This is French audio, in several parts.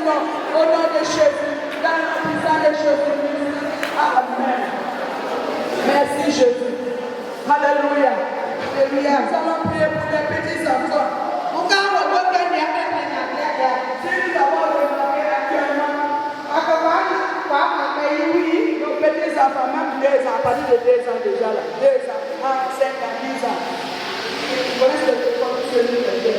nom. Au nom de Jésus. Dans la puissance de Jésus. Amen. Merci Jésus. Alléluia. Alléluia. Nous allons prier pour les petits enfants. Si nous avons remarqué actuellement, nos petits enfants, même 2 ans, à partir de 2 ans déjà là, 2 ans, 5 ans, 10 ans. Vous connaissez le celui de Dieu.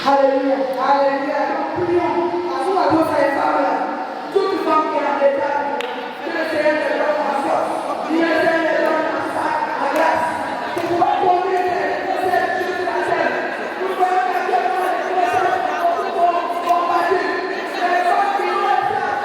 Alléluia, alléluia. Nous prions. À tous ces femmes-là, toutes les femmes qui ont l'état, que le Seigneur les donne la force, que le Seigneur les donne la grâce, pour pouvoir conduire cette chose à terre. Nous voyons actuellement les personnes pour combattre. Les femmes qui ont l'état,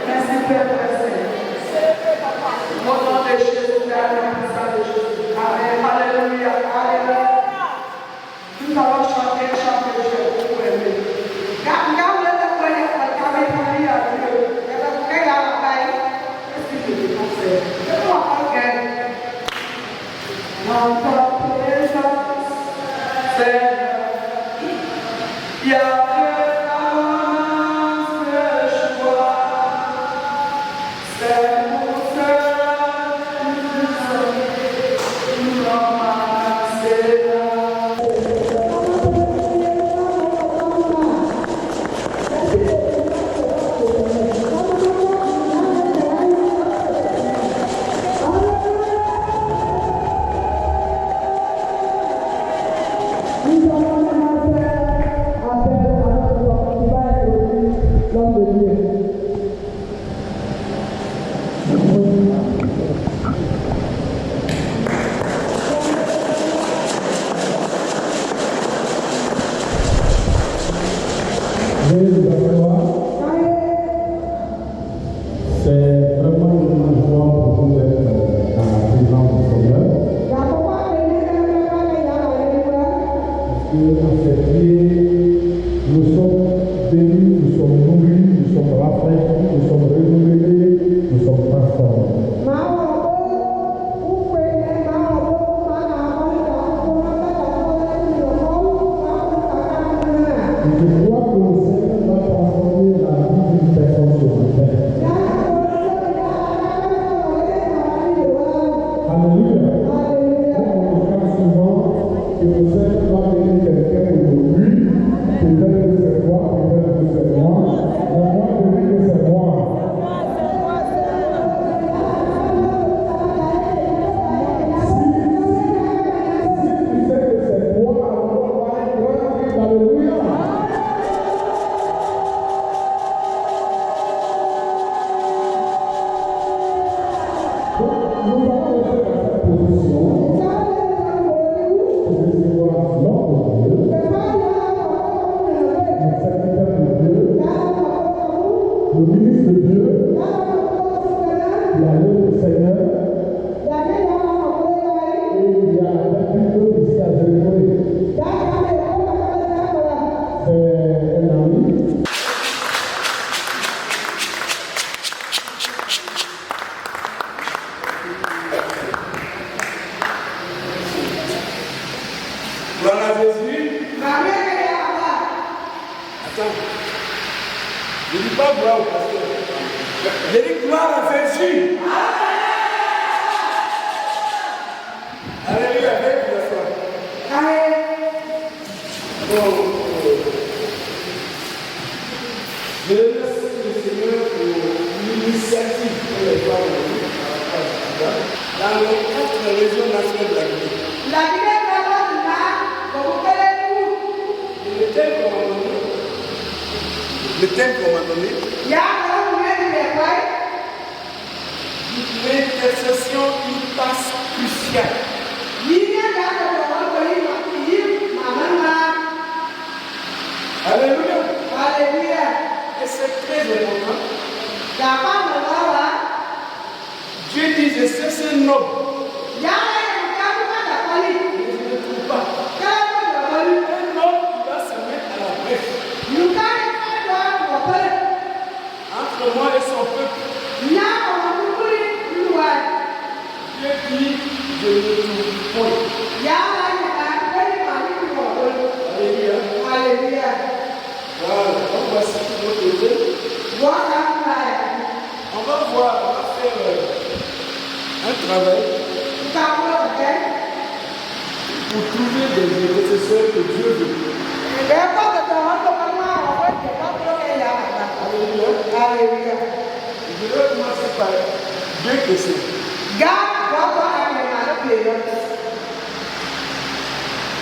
Merci Père Saint. Au nom de Jésus, Père, dans le sang de Jésus. Amen. Alléluia. Alléluia. Nous allons chanter un chant que je vais beaucoup aimer. Quand vous êtes prêts à travailler à Dieu, et vous êtes à la paille, qu'est-ce que je vais faire? Je vais encore gagner. Dans ta présence, Seigneur, il y a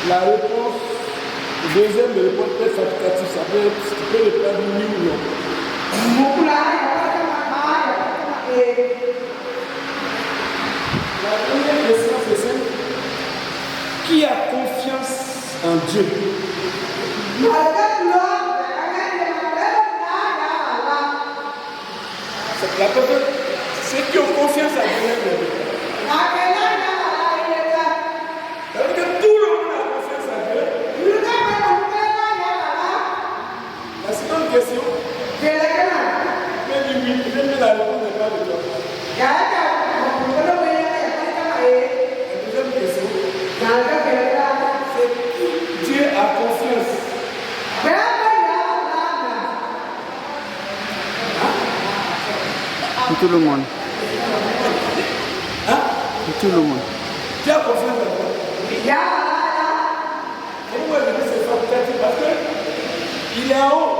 La réponse, deuxième réponse très facultative, ça peut être, tu peux répondre oui ou non. La première question, c'est simple. Qui a confiance en Dieu? La personne, ceux qui ont confiance à Dieu, c'est-à-dire que tout le monde a confiance à Dieu. La seconde question, mais oui, même la réponse n'est pas de toi. La deuxième question, c'est qui Dieu a confiance. Tout le monde. Hein? Tout le monde. Dieu a confiance à toi. Pourquoi je dis c'est facultatif? Parce qu'il est en haut.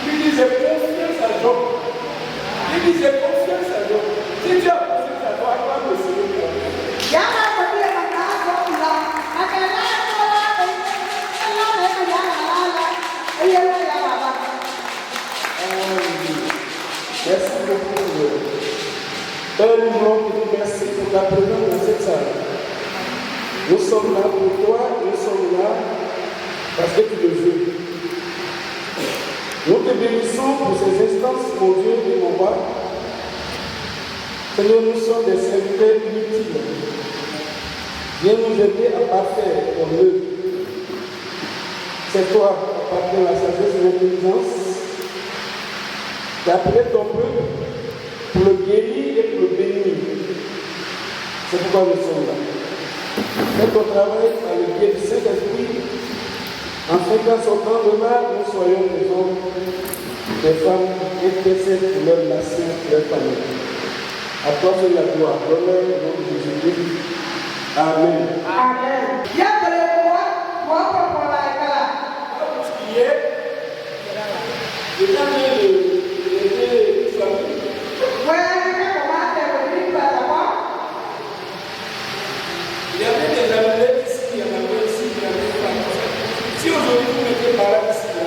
Il dit j'ai confiance à Job. Il dit j'ai confiance à Job. Si Dieu a confiance à toi, il va me sauver. Merci beaucoup. Père, nous voulons te dire merci pour ta présence dans cette salle. Nous sommes là pour toi, nous sommes là parce que tu le veux. Nous te bénissons pour ces instances, mon Dieu et mon roi. Seigneur, nous sommes des serviteurs inutiles. Viens nous aider à parfaire ton œuvre. C'est toi, par la sagesse et l'intelligence, qui as appelé ton peuple pour le guérir et pour le bénir. C'est pourquoi nous sommes là. Fais ton travail par le biais du Saint-Esprit, afin qu'en sortant de là, nous soyons des hommes, des femmes intercèdent pour leur nation, leur famille. À toi seul la gloire, l'honneur au nom de Jésus-Christ. Amen. Amen. Il y avait des amulettes ici, il y en avait ici, il y en avait pas. Si aujourd'hui vous mettez par là ici, là,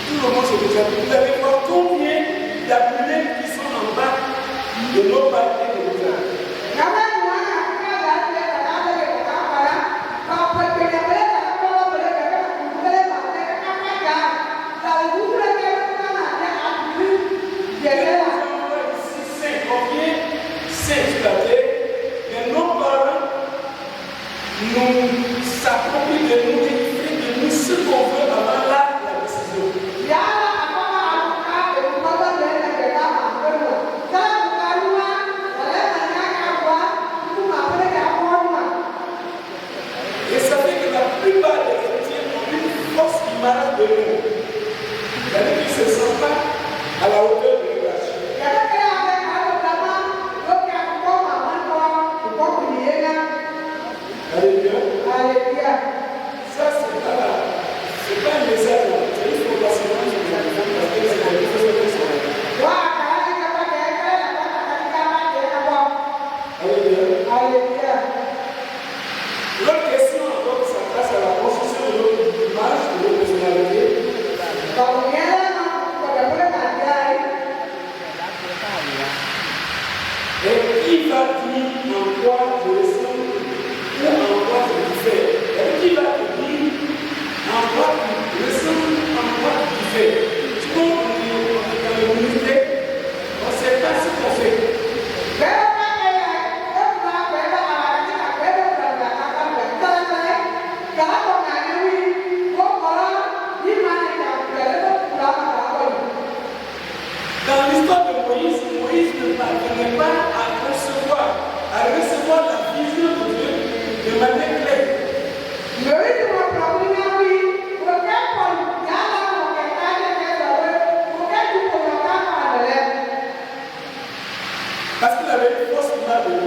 tout le monde se déjà. Vous allez voir combien d'amulettes qui sont en bas de nos parents et de nos frères. Nous s'approprient de nous et fait de nous ce qu'on veut avant la décision. Et ça fait que la plupart des chrétiens ont une force qui marche de nous. C'est-à-dire qu'ils ne se sentent pas à la hauteur de la tâche. Alléluia. Ça, c'est pas un message. C'est une formation sur la réforme parce que c'est la réforme de son Alléluia. L'autre question encore qui s'adresse à la construction de notre image, de notre personnalité. Et qui va dire en quoi je ressemble ou en quoi je diffère? Et qui va te dire en quoi tu ressembles, en quoi tu diffères? Tu vois, on est dans le ministère, on ne sait pas ce qu'on fait. Dans l'histoire de Moïse, Moïse ne parvenait pas à recevoir la vision de Dieu de manière claire. Parce qu'il avait une fausse image de lui.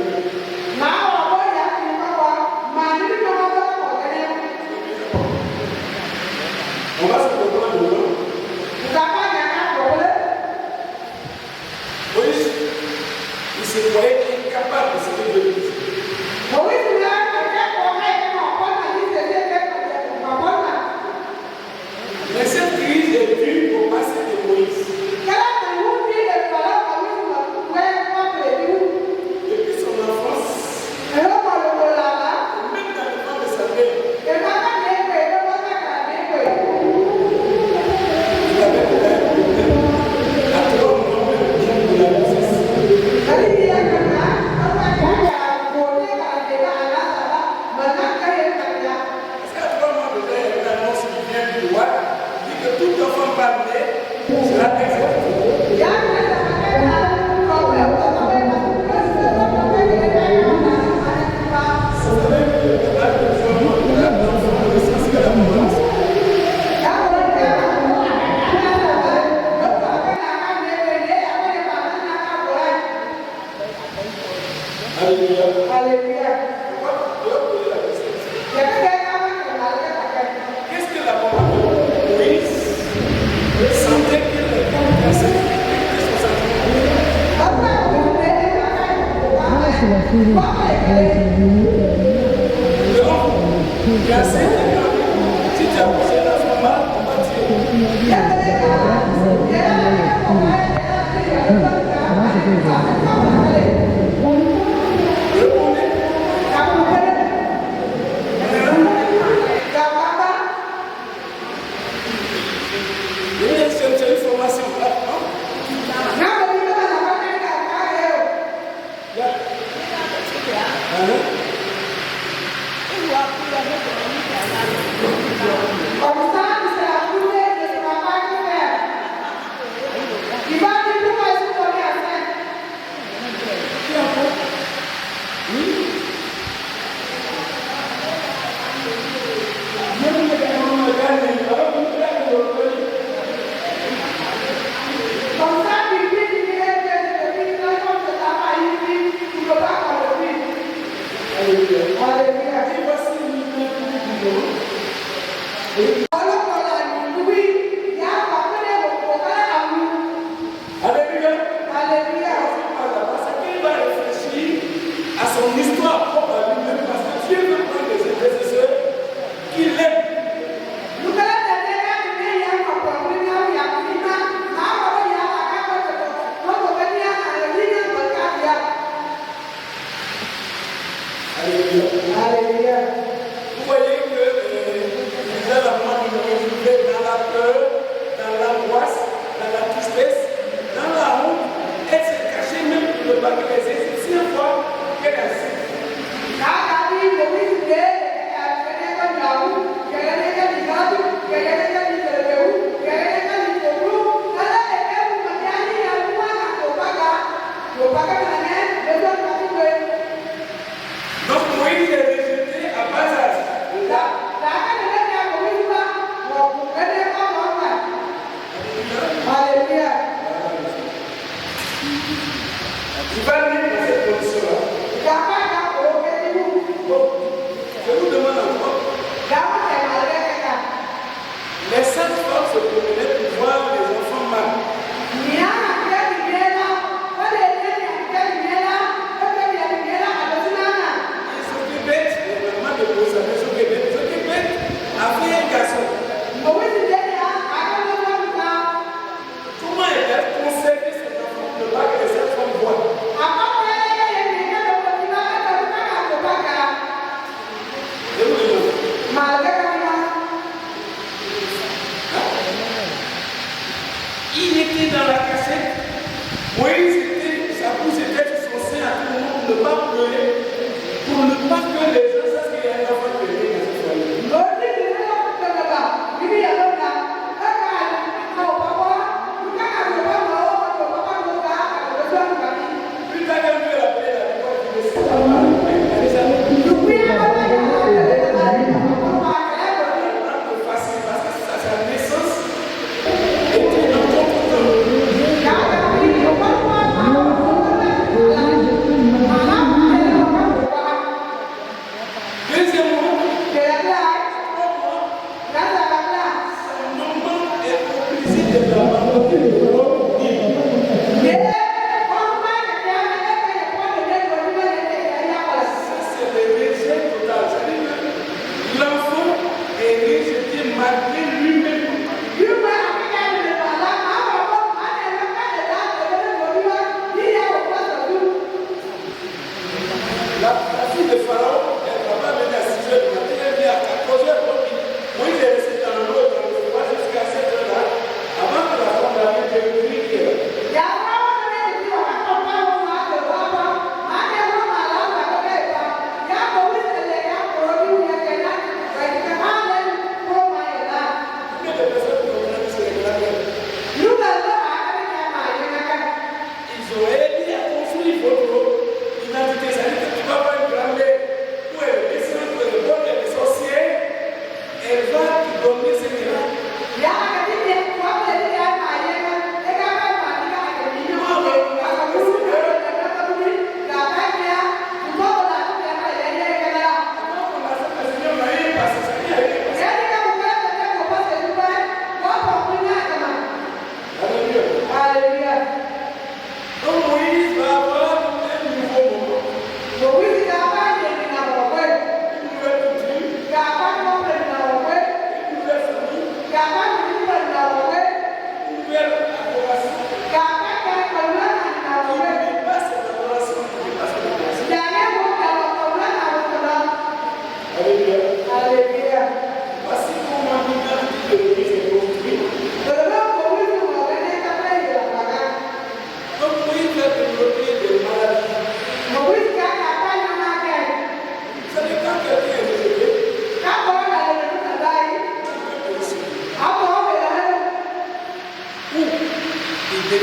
On va se comprendre dedans. Moïse, il se croyait incapable de ce que Dieu lui disait. Mais cette crise est due au passé de Moïse. Depuis son enfance, même dans le temps de sa mère, il avait à 3 mois même. Si tu as poussé l'enfant mal, on va c'est une formation. Vous voyez que dans la main de dans la peur, dans l'angoisse, dans la tristesse, dans la honte, elle s'est cachée même pour ne pas que les Égyptiens voient qu'elle est assise.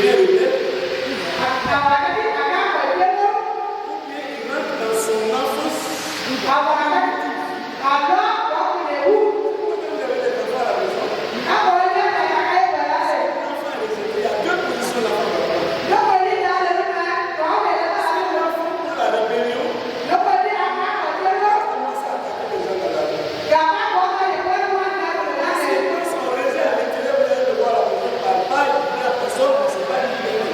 devient rebelle, ou bien il rentre dans son enfance. Quand vous avez des enfants à la maison, l'enfant est rejeté. Il y a deux positions là-bas. Pour la rébellion, commence à attaquer les gens dans la rue. Son rejet à l'intérieur, vous allez le voir à la maison, par balle, la personne ne sait pas qui est.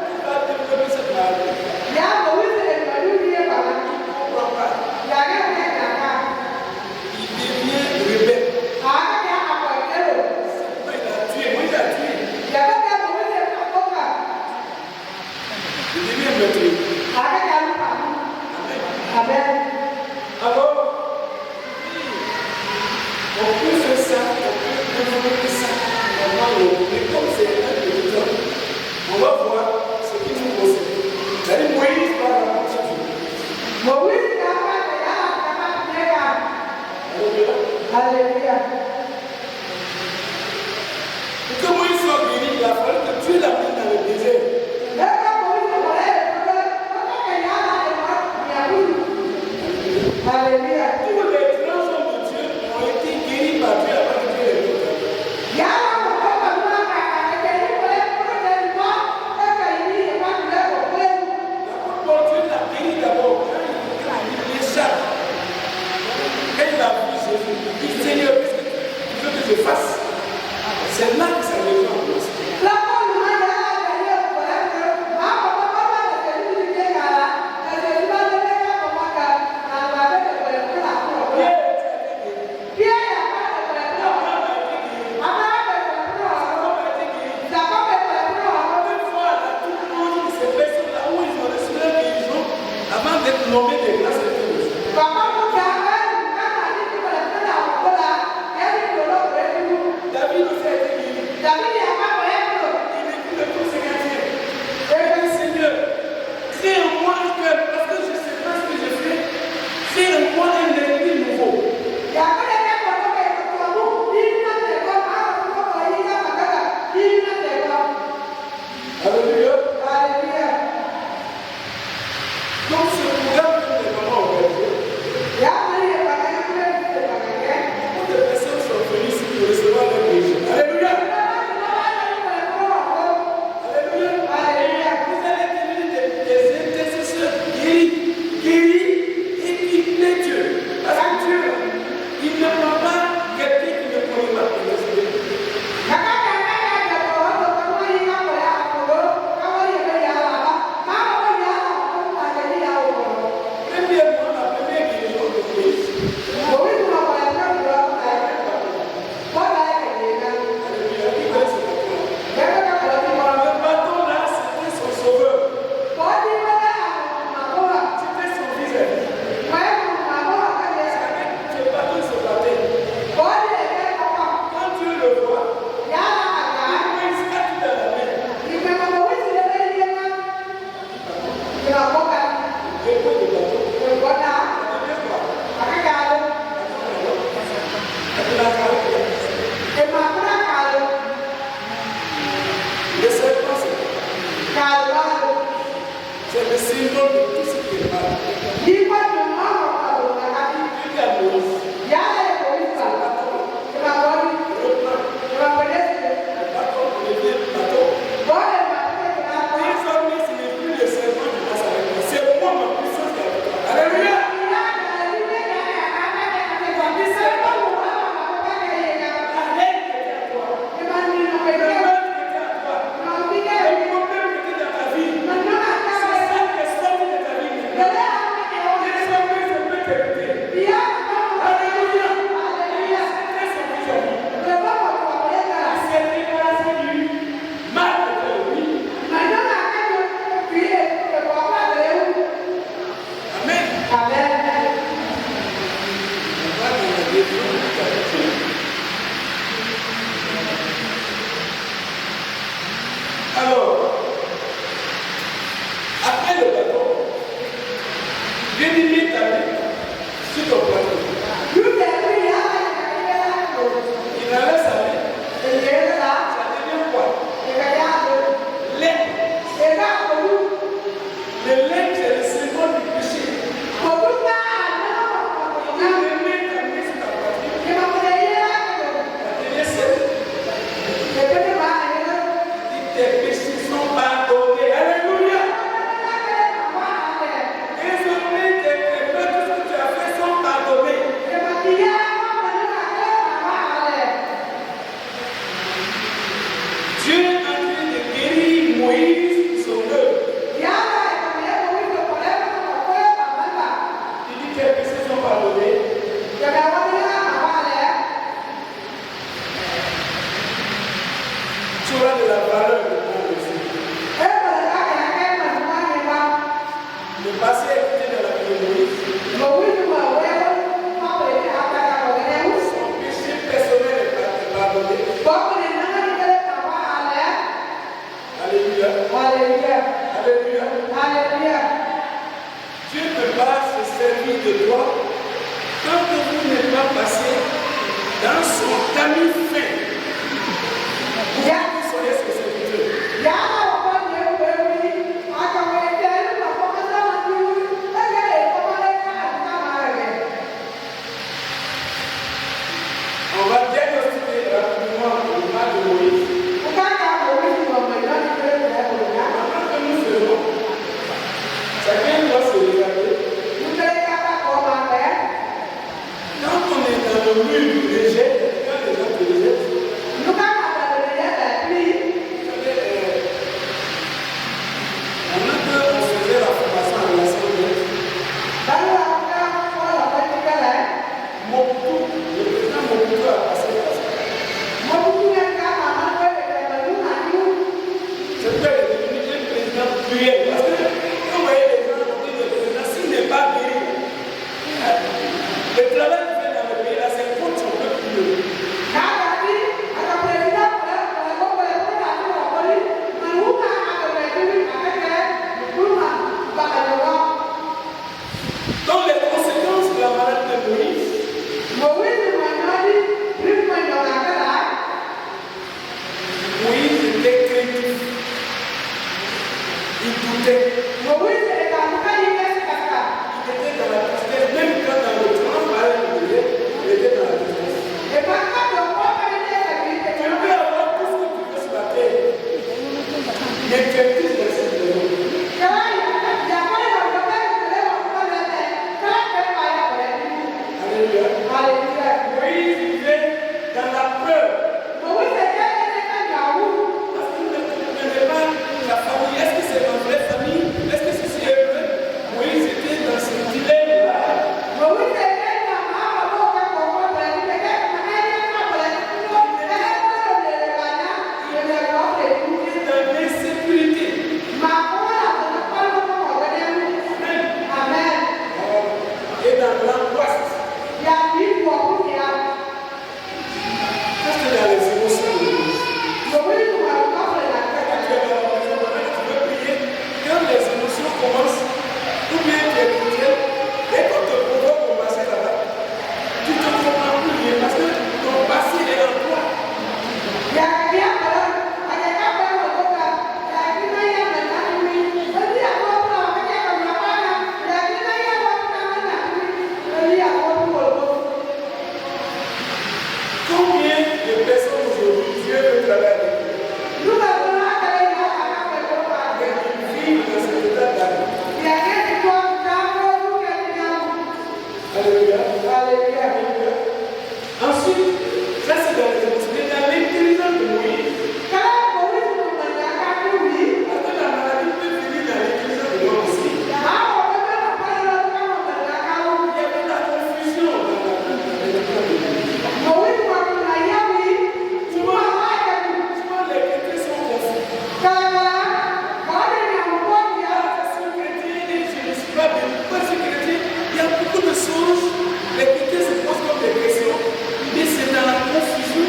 Il va développer cette maladie. Il devient rebelle. Pourquoi il a tué? Moi, il a tué. Il devient meurtrier. Amen. Alors, on peut faire ça, on peut développer ça. Mais comme c'est un petit homme, on va voir ce qui nous possède. C'est-à-dire, Moïse va raconter tout. Alléluia. Pour que Moïse soit guéri, il a fallu que Dieu l'amène dans le désert. Alléluia. Tous les grands hommes de Dieu ont été guéris par Dieu avant que Dieu les guérisse. D'abord, Dieu l'a guéri d'abord. Quand il échappe, quand il a vu Jésus, il dit Seigneur, qu'est-ce que tu veux que je fasse? C'est là que ça devient en place. Avant d'être nommé des grâces de Dieu. David aussi a été guéri. Il est plus le conséquentiel. Il dit Seigneur, crée en moi un cœur, parce que je ne sais pas ce que je fais. Crée en moi un esprit nouveau. Alléluia. Donc ce programme que les mamans ont organisé, beaucoup de personnes sont venues ici pour recevoir leur guérison. Alléluia. Alléluia. Vous allez devenir des intercesseurs guéris et qui plaît Dieu. Parce que Dieu, il ne prend pas quelqu'un qui ne pourrait pas intercéder. Premièrement, la première guérison de Moïse, Alléluia, qui connaît ce bateau-là? Le bateau là, c'était son sauveur, c'était son vis-à-vis. Ce bateau se battait. Quand Dieu le voit, Moïse a tout dans la main. Il dépose le bateau. Le serpent, c'est le symbole de tout ce qui est mal. Dieu dit à Moïse, reprends. Le bateau devient bateau. Désormais, ce n'est plus le serpent qui passe avec moi. C'est moi, ma puissance qui est avec toi. Alléluia. La haine qui était à toi. Le mal qui était à toi. Le problème qui était dans ta vie. C'est ça qui est sorti de ta vie. de toi, tant que vous n'êtes pas passé dans son tamis fin, vous soyez ses serviteurs. On va diagnostiquer rapidement le mal de Moïse. Maintenant que nous faisons, chacun doit se regarder. Quand on est dans le mur du rejet, quand les gens te rejettent, on a qu'on faisait la formation en relation avec Mobutu, le président Mobutu a passé par ça. Je peux être devenu un président cruel parce que quand vous voyez les gens qui disent le président, s'il n'est pas guéri, le travail qu'il fait dans le pays là, c'est contre son peuple. Donc les conséquences de la maladie de Moïse, Moïse était craintif. Il doutait. Il était dans la tristesse. Même quand dans le temps, il était dans la tristesse. Tu peux avoir tout ce que tu veux sur la terre. Mais tu es triste de cette raison. Alléluia. Moïse vivait dans la peur. Parce qu'il ne connaissait pas la famille. Est-ce que c'est ma vraie famille? Est-ce que c'est vrai? Moïse était dans ce dilemme-là. Il est dans l'insécurité. Amen. Et dans l'angoisse. Qu'est-ce que dans les émotions de Moïse? Quand tu es dans la maison, pendant que tu veux prier, quand les émotions commencent, ou bien tu es chrétien, dès qu'on te provoque au passé là-bas, tu ne te comprends plus rien parce que ton passé est en toi. Combien de personnes aujourd'hui, Dieu veut travailler avec eux? Mais ils vivent dans cet état d'âme. Alléluia. Alléluia. Ensuite, ça c'est dans les émotions. Mais dans l'intelligence de Moïse, parce que la maladie peut venir dans l'intelligence de l'homme aussi. Il y avait la confusion dans la souvent les chrétiens sont confus. Je suis chrétien et je ne suis pas béni. Pourquoi je suis chrétien? Il y a beaucoup de choses. Les chrétiens se posent comme des questions, mais c'est dans la confusion.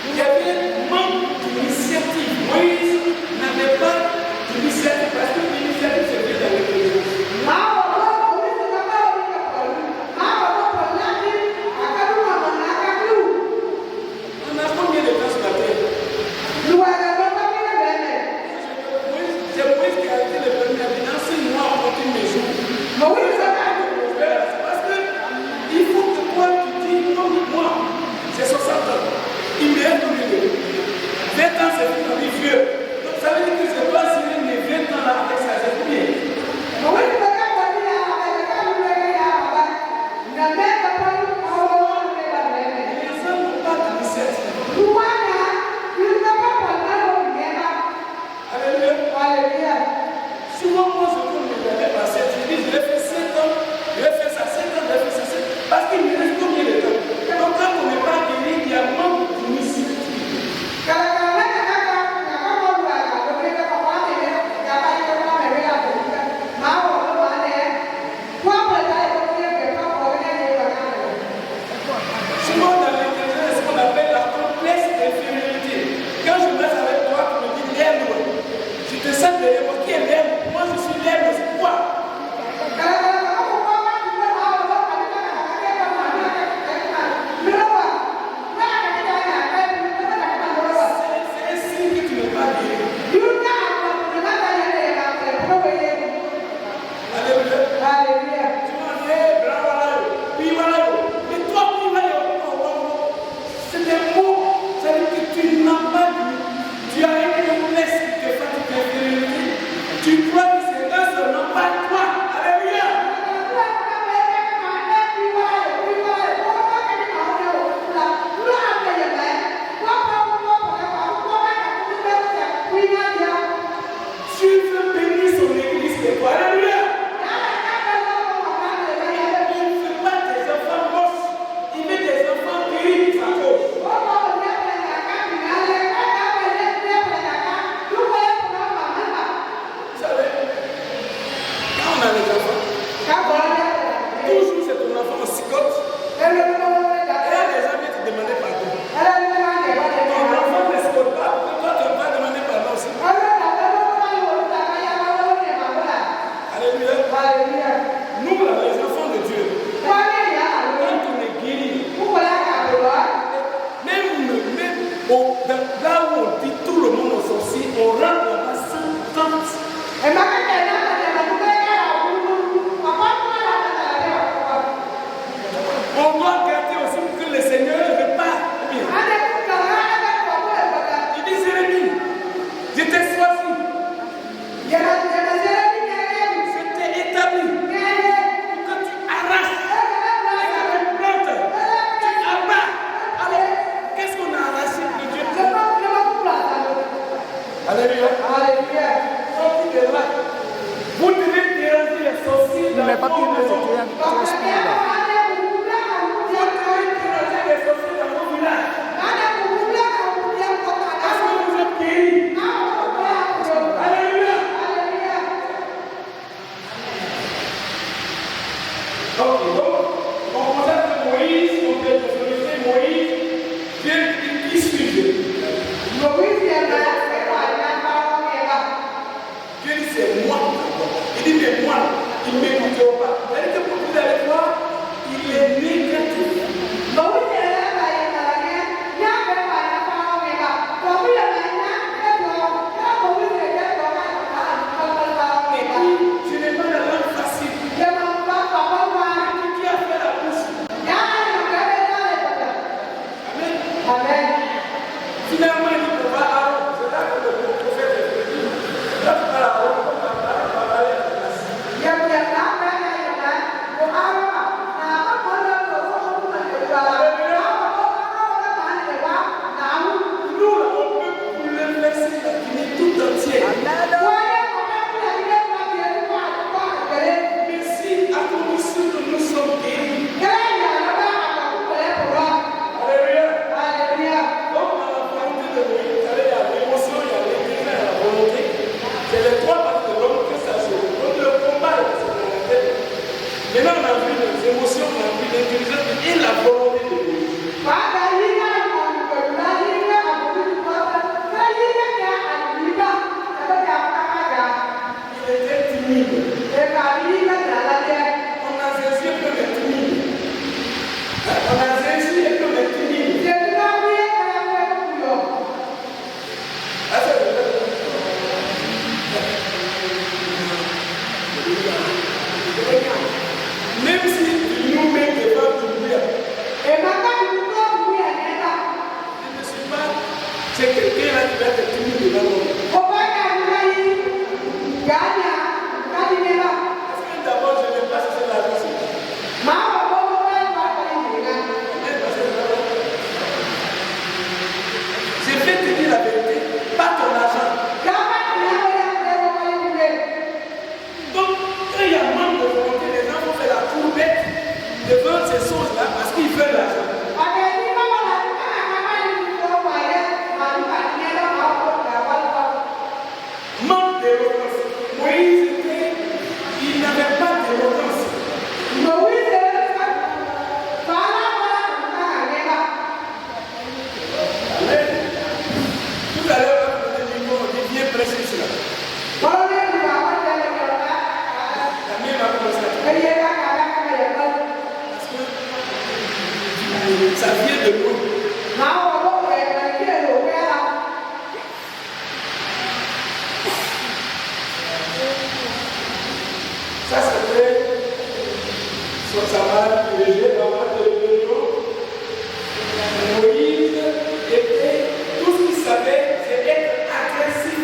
Il y avait manque d'initiative. Moïse n'avait pas d'initiative parce que l'initiative se fait dans l'église. On a combien de temps sur la terre? C'est Moïse qui a été le premier à dire dans 6 mois on compte mes jours. C'est parce que il faut que toi tu dis non, moi, j'ai 60 ans. Il me reste combien de temps? 20 ans, c'est pour vie vieux. Donc ça veut dire que je dois assurer mes 20 ans là avec ça, c'est combien? Les gens n'ont pas d'initiative. Alléluia. Souvent, moi, je peux me regarder par cette idée, je vais faire 5 ans, je vais faire ça 5 ans, je vais faire ça 5 ans. Parce qu'il me reste combien de temps? Donc, quand on n'est pas guéri, il y a manque d'initiative. Souvent, dans l'intelligence, ce qu'on appelle la Tu crois que c'est eux seulement, pas toi. Alléluia. Tu veux bénir son église, c'est toi. Alléluia. Il ne fait pas des enfants moches. Il met des enfants guéris pour sa cause. Vous savez, quand on a les enfants, toujours c'est ton enfant en cicotte. Et il y a des gens qui te demandaient pardon. Ton enfant ne cicotte pas, toi tu vas demander pardon aussi. Alléluia. Nous là, les enfants de Dieu, quand on est guéri, même là où on dit tout le monde au sorcier, on rentre là-bas sans tente. On doit garder aussi que le Seigneur repart bien. Il dit Jérémie, je t'ai choisi. C'était établi pour que tu arraches et que tu plantes, tu abats. Alors, qu'est-ce qu'on a arraché de Dieu? Alléluia. Sorti de là. Vous devez déranger les sorciers dans vos maisons. Vous devez déranger les sorciers dans vos villages. Parce que vous êtes guéris. Alléluia. Donc, on constate que Moïse, on peut solliciter Moïse, Dieu dit qui suis-je? Dieu dit c'est moi. Il dit mais moi, il ne m'écoute pas. C'est-à-dire que pour vous allez voir, il est négatif. Je n'ai pas la langue facile. Qui a fait la bouche? Amen. Finalement, il dit qu'on va à Aaron. C'est là que le prophète est venu. Là, tu vas à Aaron, on va parler à la place. Nous, là, on peut bouleverser la Guinée tout entière. Mais si, à condition que nous sommes guéris. Alléluia. Donc, dans la volonté de Moïse, vous savez, il y a l'émotion, il y a l'intérêt, il y a la volonté. C'est les trois parties de l'homme que ça se joue. Donc, le combat, c'est dans la tête. Maintenant, on a vu les émotions, on a vu l'intelligence et la volonté de Dieu. Il était timide. On a Jésus que les timides. On a Jésus que les timides. Même si tu nous mets devant tout le monde, je ne suis pas. C'est quelqu'un là qui va être timide devant moi. Parce que d'abord, je n'aime pas chercher l'argent. Je vais te dire la vérité, pas ton argent. Donc, quand il y a manque de volonté, les gens vont faire la courbette devant ces choses-là parce qu'ils veulent l'argent. Manque d'éloquence. Moïse il n'avait pas d'éloquence. Amen. Tout à l'heure, quand vous avez dit, on dit bien prêcher cela. La mienne va commencer à faire. Parce que ça vient de nous. Ça, c'était son savoir privilégié dans la télévision. Moïse était, tout ce qu'il savait, c'est être agressif.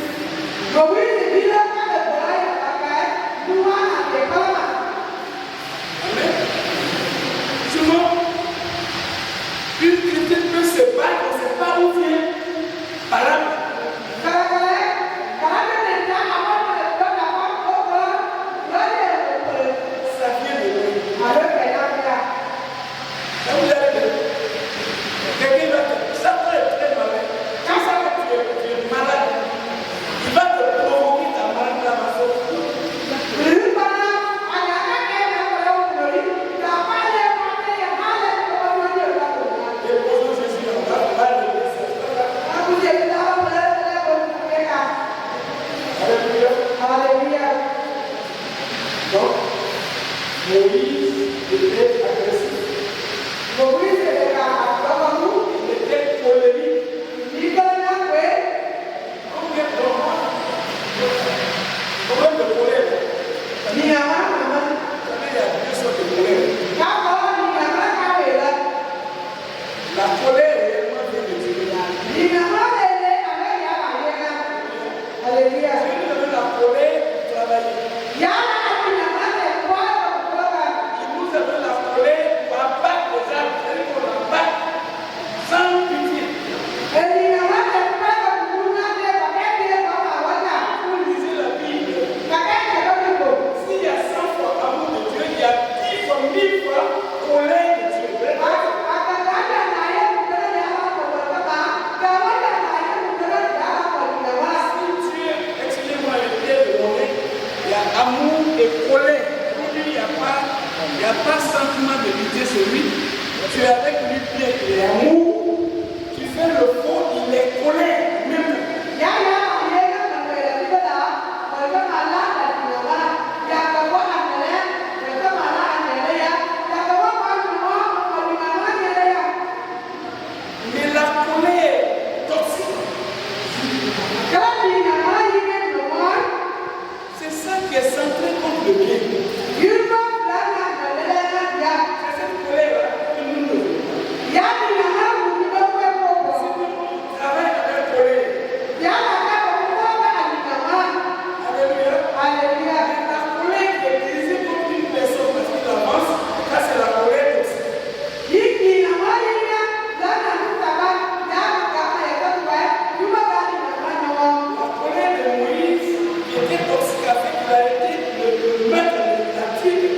Alléluia. Donc, Moïse était agressif. Moïse était comme nous. Il était colérique. Il était Combien de colère? il y a deux sortes de colère. La colère réellement vient de Dieu. Alléluia. Dieu nous donne la colère pour travailler. Il nous donne la colère pour abattre les arbres. C'est-à-dire qu'on abat sans pitié. Vous lisez la Bible. S'il y a 100 fois amour de Dieu, il y a 10 fois, 1000 fois colère de Dieu. Amour et colère. Pour lui, il n'y a pas sentiment de pitié sur lui. Tu es avec lui bien, il est amour. Tu fais le faux, il est colère. Même. Mais la colère toxique. C'est ça qui est centré contre le bien. C'est cette colère-là que nous ne voulons pas. Si nous travaillons avec colère, alléluia. La colère qui est utilisée contre une personne parce qu'il avance, ça c'est la colère toxique. La colère de Moïse qui était toxique a fait qu'il a été le maître de la tuile.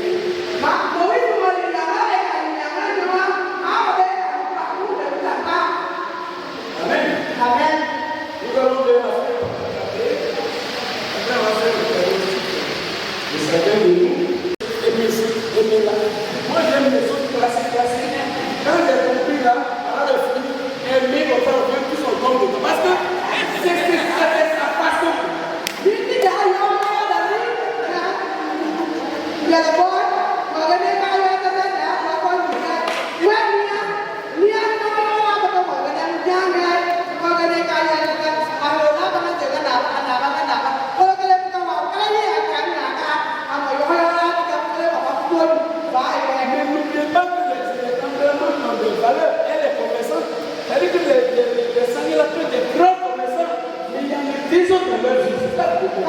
Amen. Nous allons voir la fin. Après, on va faire le cadeau. Le chacun de nous, aimez-la. Moi, j'aime les autres classiques. Quand j'ai compris là, à la fin, aimer votre Dieu qui sont comme de toi. Parce que c'est sa façon. Mais n'oubliez pas que les tempéraments ont des valeurs. Elle est connaissante. C'est-à-dire que les Seigneurs peuvent être grands connaissants, mais il y a des désordres dans leur vie. C'est pas beaucoup.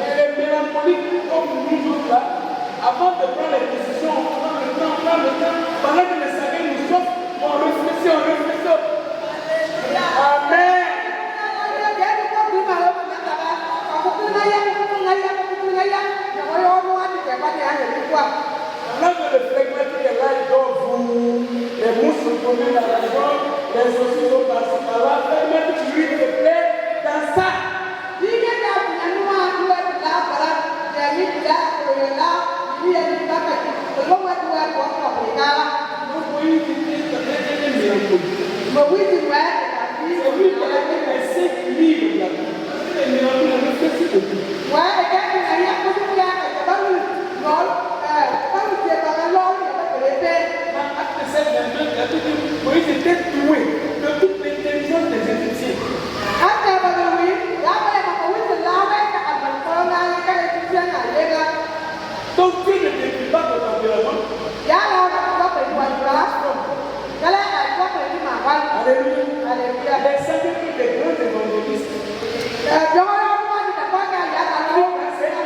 Elle est mélancolique comme nous autres là. Avant de prendre les décisions, on prend le temps. Pendant que les Seigneurs nous chauffent, on réfléchit. Amen. Pendant que le flegmatique est là, il dort vous, les mouches se promènent dans la chambre, les saucissons passent par là, le flegmatique lui se plaît dans ça. C'est lui qui a écrit les 5 livres là. C'est les mélancolies, on réfléchit beaucoup. Acte 7, 22, il a tout dit. Moïse était doué de toute l'intelligence des Égyptiens. Donc Dieu ne décrit pas ton tempérament. Alléluia. Les Seigneurs qui des grands évangélistes.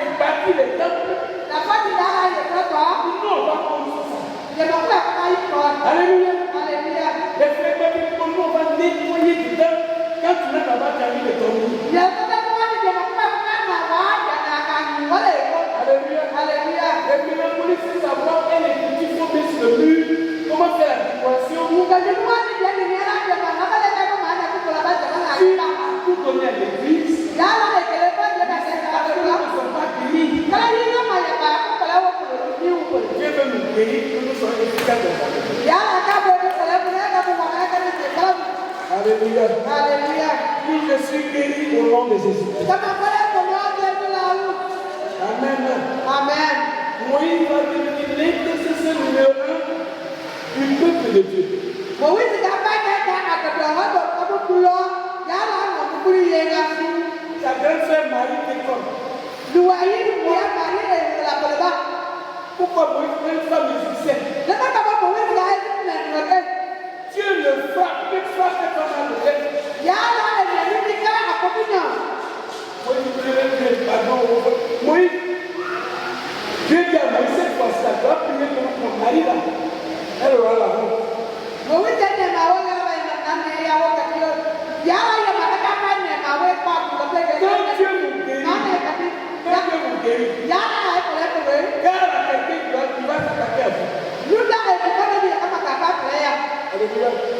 Il bâtit les temples. Nous, on va comme ça. Alléluia. Les flegmatiques comme nous, on va nettoyer dedans. Quand tu n'as pas terminé de dormir. Alléluia. Les mélancoliques, c'est savoir quel est le petit fond sur le mur. Comment faire la décoration. Tout donner à l'église. Dieu veut nous guérir, que nous soyons efficaces dans la vie. Alléluia. Alléluia. Puis je suis guéri au nom de Jésus. Amen. Amen. Moïse va devenir l'intercesseur numéro 1 du peuple de Dieu. Sa grande sœur Marie était comme. Pourquoi Moïse est une femme musicienne? Dieu le frappe, il frappe cette femme dans le tête. Moïse, Dieu dit à Moïse cette fois-ci, tu dois prier pour ton mari là. Elle aura la honte.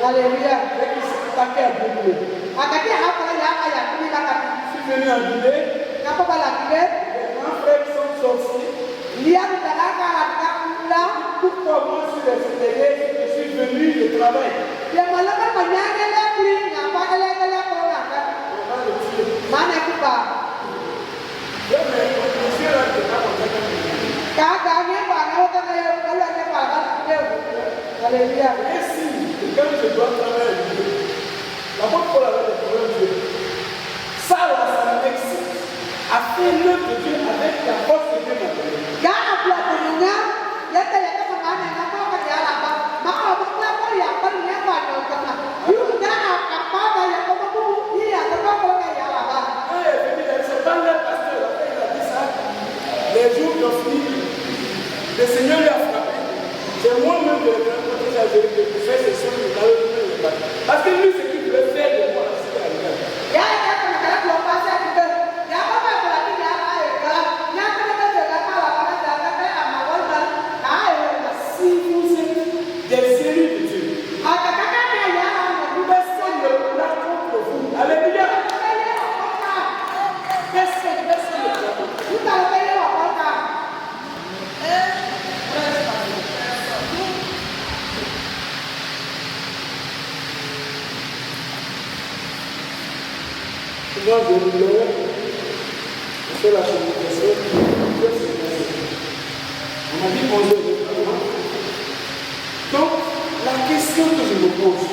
Alléluia. Je suis venu en Guinée. Les grands frères sont sortis. Pourquoi moi je suis resté, je suis venu, je travaille. On va le tuer. Monsieur là, c'est pas comme ça. Alléluia. Et si, quand je dois travailler, la bonne Paul avait des problèmes de Dieu. Ça, là, ça m'excite. A fait l'œuvre de Dieu avec la force de Dieu maintenant. C'est pas le pasteur, après il a dit ça. Les jours qui ont fini, le Seigneur lui a frappé. C'est moi-même de faire ces choses de la parce que lui, c'est qu'il veut faire de moi, c'est la lumière. Si vous êtes des élus de Dieu, personne ne pourra contre vous. Alléluia. Personne ne pourra. Souvent, je voulais faire la communication. On m'a dit bonjour. Donc, la question que je me pose,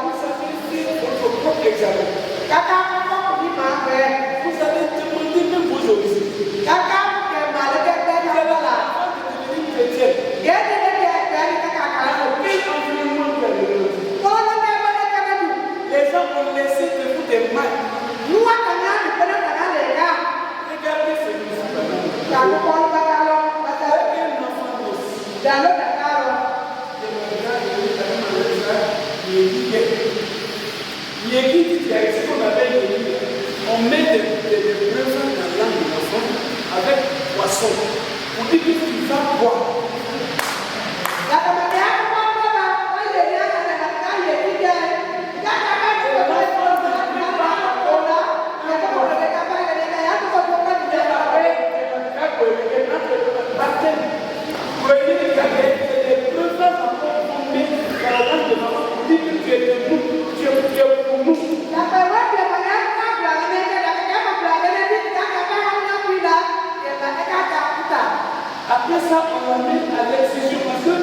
vous sacrifiez votre propre examen. Vous avez demandé même vos origines. Vous avez devenir chrétien. Quel environnement vous avez eu? Les gens ont laissé de vous des mains. Regardez ce musique. On met des brevets dans la langue de l'enfant avec poisson. On dit qu'il va boire. Après ça, on l'amène à l'excision parce que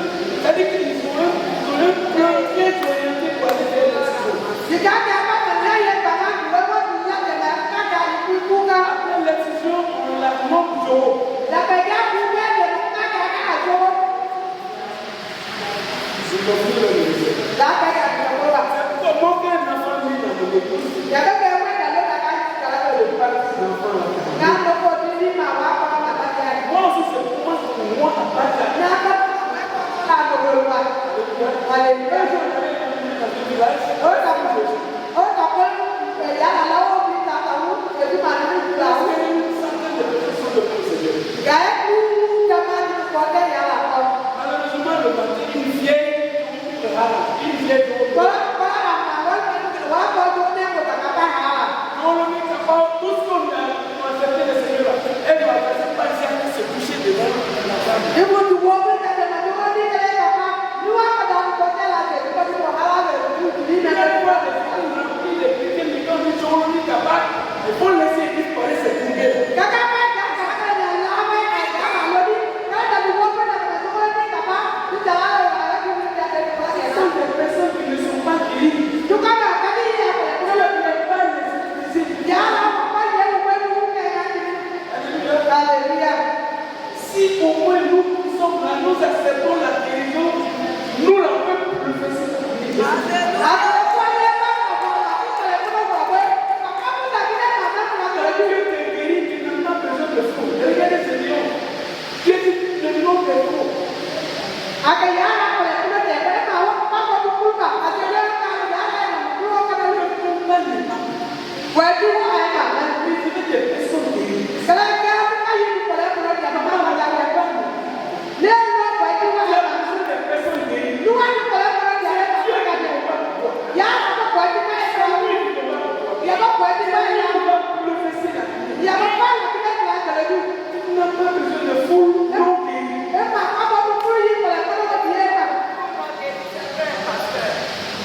ça dit qu'ils ont un plan très orienté pour aller faire l'excision. Après l'excision, on la monte du haut. Je continue le ministère. C'est pourquoi qu'un enfant vit dans le église. Moi aussi, c'est pour moi à partager. Malheureusement, le matin, une vieille tout ce qu'on a accepté le Seigneur, elle va passer patiemment se coucher devant la femme.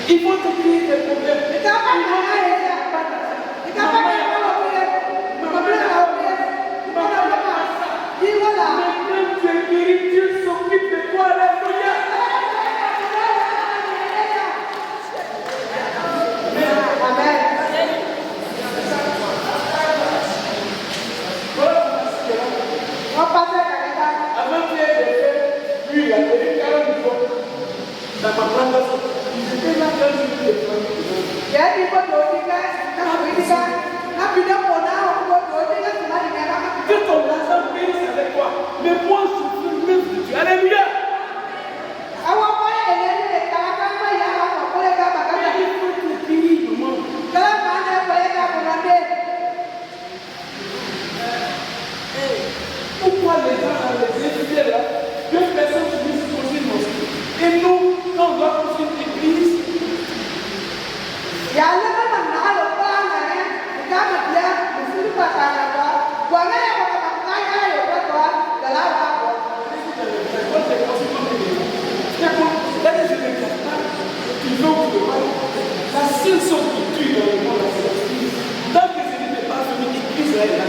Il faut te créer des problèmes. Dieu s'occupe de toi, alléluia. Amen. Avant qu'il y ait des faits, lui, il a donné 40 fois. Dans ma plantation, ils étaient là quand ils étaient là. Que ton argent périsse avec toi. Mais moi, je suis le même de Dieu. Alléluia. Il faut te guérir du monde. Pourquoi les gens, les étudiants là, deux personnes finissent pour une mosquée. Et nous, quand on doit construire une église, la seule chose qui tue dans le monde, tant que ce n'est pas venu, l'église est là.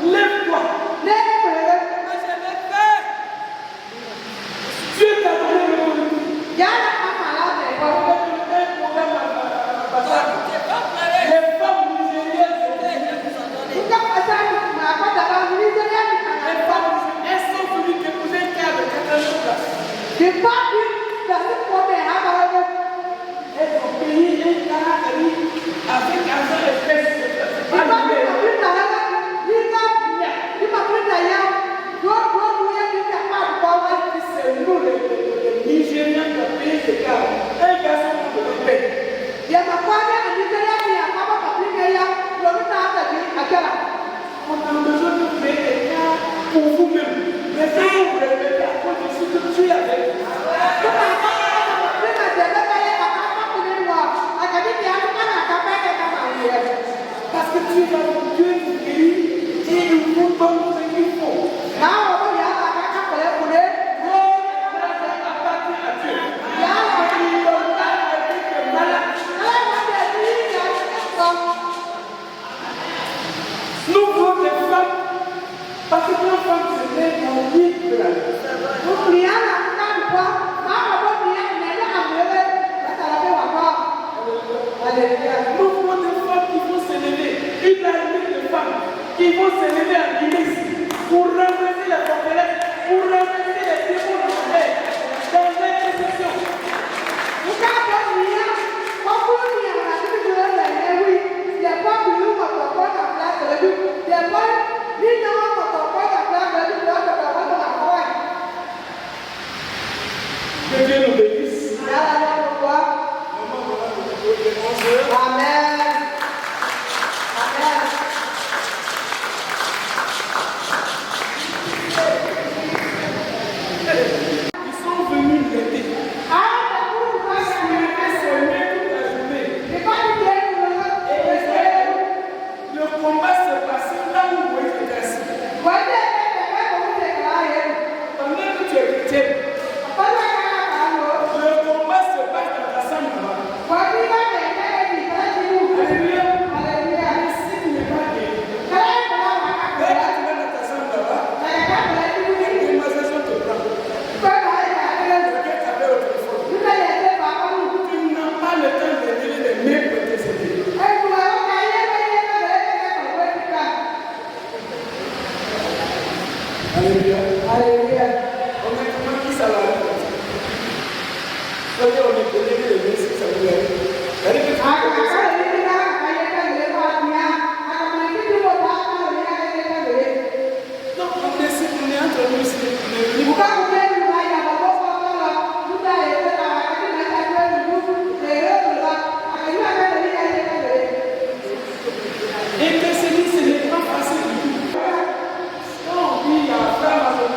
Lève-toi. Dieu t'a donné le monde. Les femmes nigériennes, elles sont venues déposer un cas de 80 places. Elles ont payé un cas avec argent et fesses. C'est nous les Nigériens qui ont payé ce cas. Un garçon pour le payer. On a besoin de payer des cas pour vous-même. Mais si vous vous répétez à cause de ce que tu es avec. Parce que tu es dans Dieu qui guérit et il vous donne ce qu'il faut. Nous voulons des femmes, parce que nos femmes se mettent dans le lit de la vie. Nous voulons des femmes qui vont s'élever, une armée de femmes qui vont s'élever à l'église pour renverser la forteresse, pour renverser les démons de la terre, dans l'intercession. Que Dieu nous bénisse. Amen. Amen. Ils sont venus l'aider. Le combat s'est passé là où vous êtes assis. Pendant que tu es chrétien, le combat se passe dans ta chambre là-bas. Alléluia. Si tu n'es pas guéri, dès que tu vas dans ta chambre là-bas, une démonstration te prend. Quelqu'un t'appelle au téléphone. Tu n'as pas le temps de lever les mains pour te servir. Alléluia. Alléluia. On est comment qui ça va? On est donné le verset, ça vous arrive. Donc on est entre nous ici. Intercéder, ce n'est pas facile du tout. Non, oui, il y a un frère à son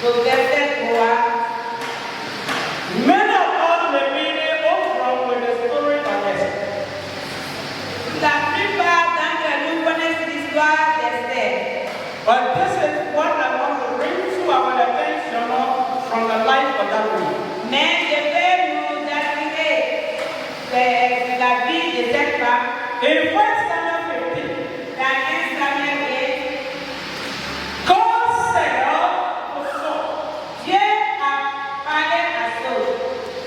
Au verset 3. Many of us may be all wrong with the story of Esther. La plupart d'entre nous connaissent l'histoire d'Esther. But this is what I want to bring to our attention from the life of that woman. Mais je vais vous attirer la vie de cette femme. In 1 Samuel 15, Dans 1 Samuel 15, God said to Saul, Dieu a parlé à Saul.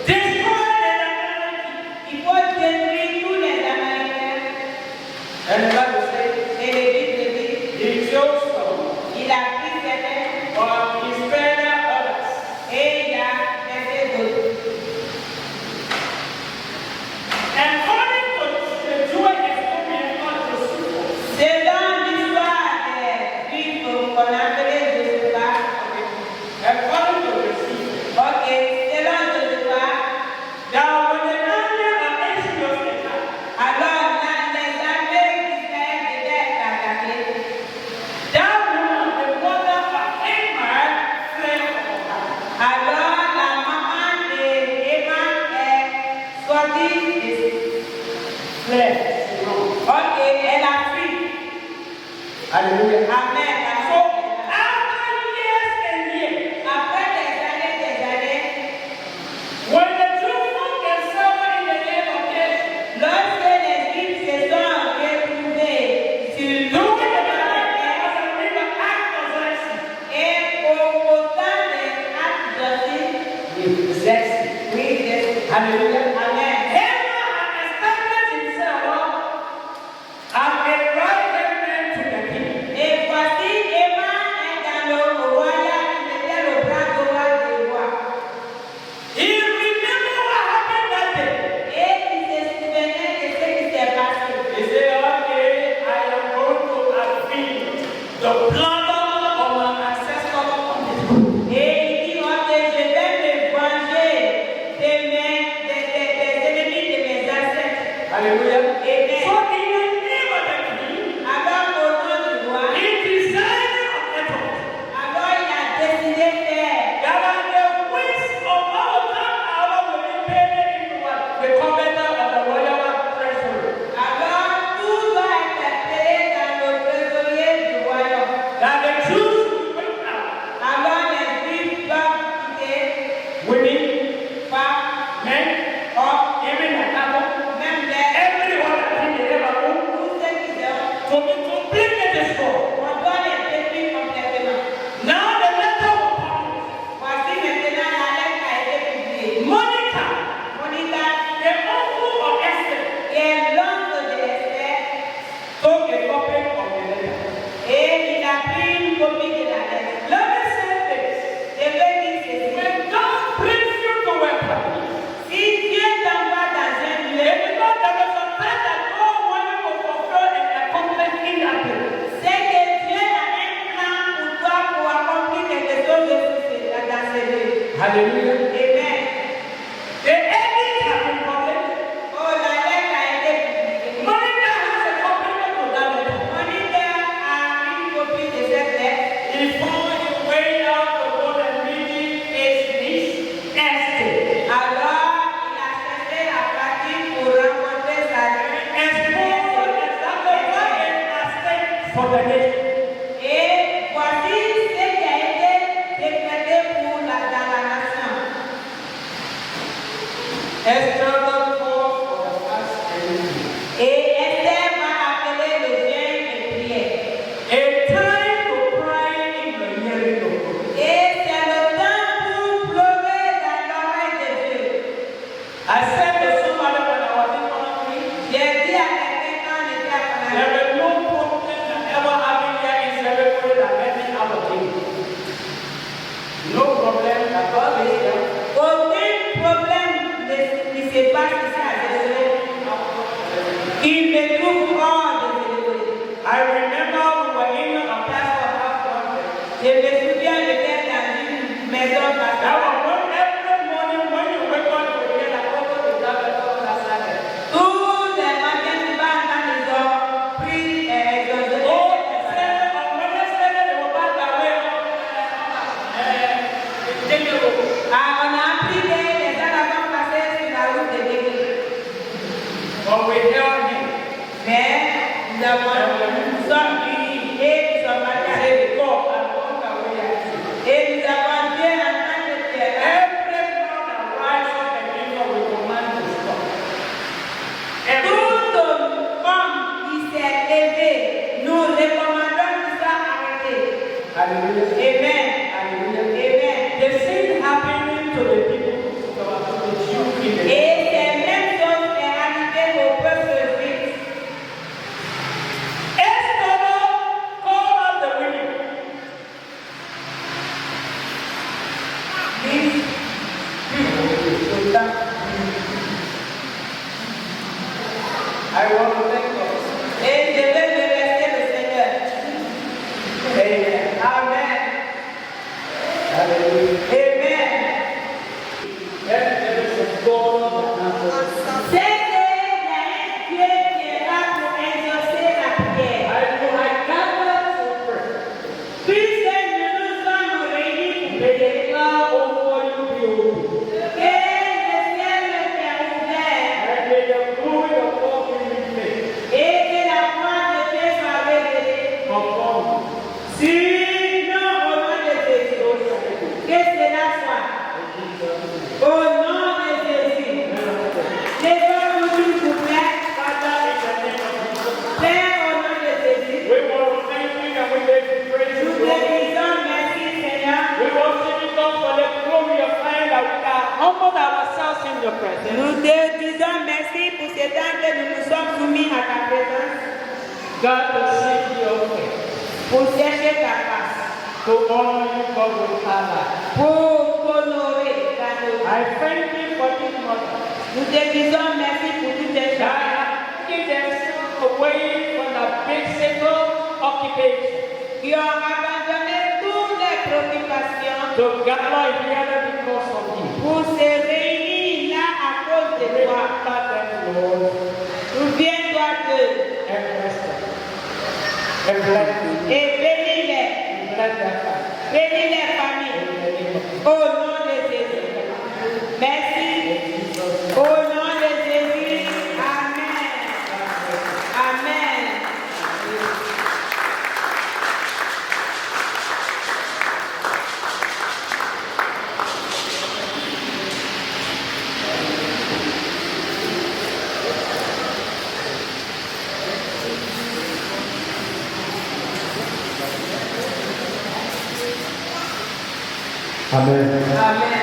destroy the Amalekite. Il faut détruire tous les Amaléciens. And the Bible says, Et le Bible dit, he chose some, il a pris certains but he spared others. et il a laissé d'autres. According to the Jewish historian called Josephus, Selon l'histoire des Juifs qu'on appelait Josephat, according to Josephus, ok, selon Josephat, now when the army of Exodus attacked, alors là, les armées d'Israël devaient être attaquées. that woman, the mother of Ammon, fled from her. Alors la maman d'Emma est sortie de Fled. ok, elle a fui. Hallelujah. Amen. So after years and years, Après des années, when the Jews found themselves in the name of Jesus, lorsque les Juifs se sont retrouvés sur doing the le Bible as a river act of mercy. et au temps des actes d'office, oui, Hallelujah. Amen. Haman had established himself as a right-hand man to the king. Et voici Emma est dans le royaume, il était le bras droit du roi. He remembered what happened that day. Et il se souvenait de ce qui s'est passé. He said, okay, I am going to avenge the blood of my ancestors on this road. Et il dit, ok, je vais me venger des ennemis de mes ancêtres. Hallelujah. Amen. So in the name of the king, Alors au nom du roi, he decided on Edom alors il a décidé de faire. that the waste of our time hour will be paid into what? The covenant of the royal treasury. Alors tout doit être payé dans le trésorier du royaume. That the Jews will out. Alors les Juifs doivent quitter, Women, femmes, men, or even the cattle, même les everyone that in the ever own, tous ceux qui sont, to be completely destroyed. on doit les détruire complètement. Now the letter will come. Voici maintenant la lettre a été publiée. Monica, Monica, the uncle of Esther, qui est l'oncle de Esther, took a copy of the letter. et il a pris une copie de la lettre. Let me say this. Je veux dire ceci. When God brings you to a place, Si Dieu t'envoie dans un lieu, it's because there is a time that God wants you to fulfill and accomplish in that place. c'est que Dieu a un plan pour toi pour accomplir quelque chose de dans ce lieu. Hallelujah. Amen. The edit has been published. Oh, la lettre a été publiée. Monica has a copy of that letter. Monica a une copie de cette lettre. He found his way out to go and meet his niece, Esther. Alors, il a cherché la pratique pour rencontrer sa For the nation. et voici ce qui a été décrété pour dans la nation. Esther called for the fast and Et Esther va appeler le jeûne et prière. a time to cry in the hearing of God. Et c'est le temps pour pleurer dans l'oreille de Dieu. I said to somebody when I was in country, J'ai dit à quelqu'un quand on était à Panama, there is no problem that ever happened here in Senegal that getting out of it. No problem that God is here. aucun problème ne se passe Hallelujah. Amen. Hallelujah. Amen. The same happening to the people of the Jews in the Et ces mêmes choses est arrivé au peuple juif. Esther called out the women. I want to thank God. Et je vais me rester le Seigneur. Amen. Amen. Hallelujah. Amen. There is a God that answers. C'est qu'il y a un Dieu qui est là pour exaucer la prière. I gather to pray. Puisque nous nous sommes réunis pour May prier. the cloud over you be open. Que le ciel soit ouvert And may the glory of God be revealed et que la gloire de Dieu soit révélée upon you. sur nous au nom de Jésus. Que cela soit au nom de Jésus. Lèvez-vous s'il vous plaît. Père, au nom de Jésus. We want to thank you and we give you praise Nous and te glory. disons merci, Seigneur. We worship you, God, for the glory of time that we can humble ourselves in your presence. Nous te disons merci pour ce temps que nous nous sommes soumis à ta présence God, to seek your face, pour chercher ta face, to honor you, God, with our life. pour t'honorer ta gloire. I thank you for this mother. Nous te disons merci pour toutes ces God, choses. taking themselves away from the big single occupation Qui ont abandonné toutes les préoccupations to gather together because of you. pour se réunir là à cause de toi. Remember them, Lord, Souviens-toi d'eux and bless them. And bless them. et bénis-les. And bless their family. Bénis les familles. In the name of Jesus. Au nom de Jésus. Merci. Au nom de Jésus. Amen. Amen. Amen. Amen.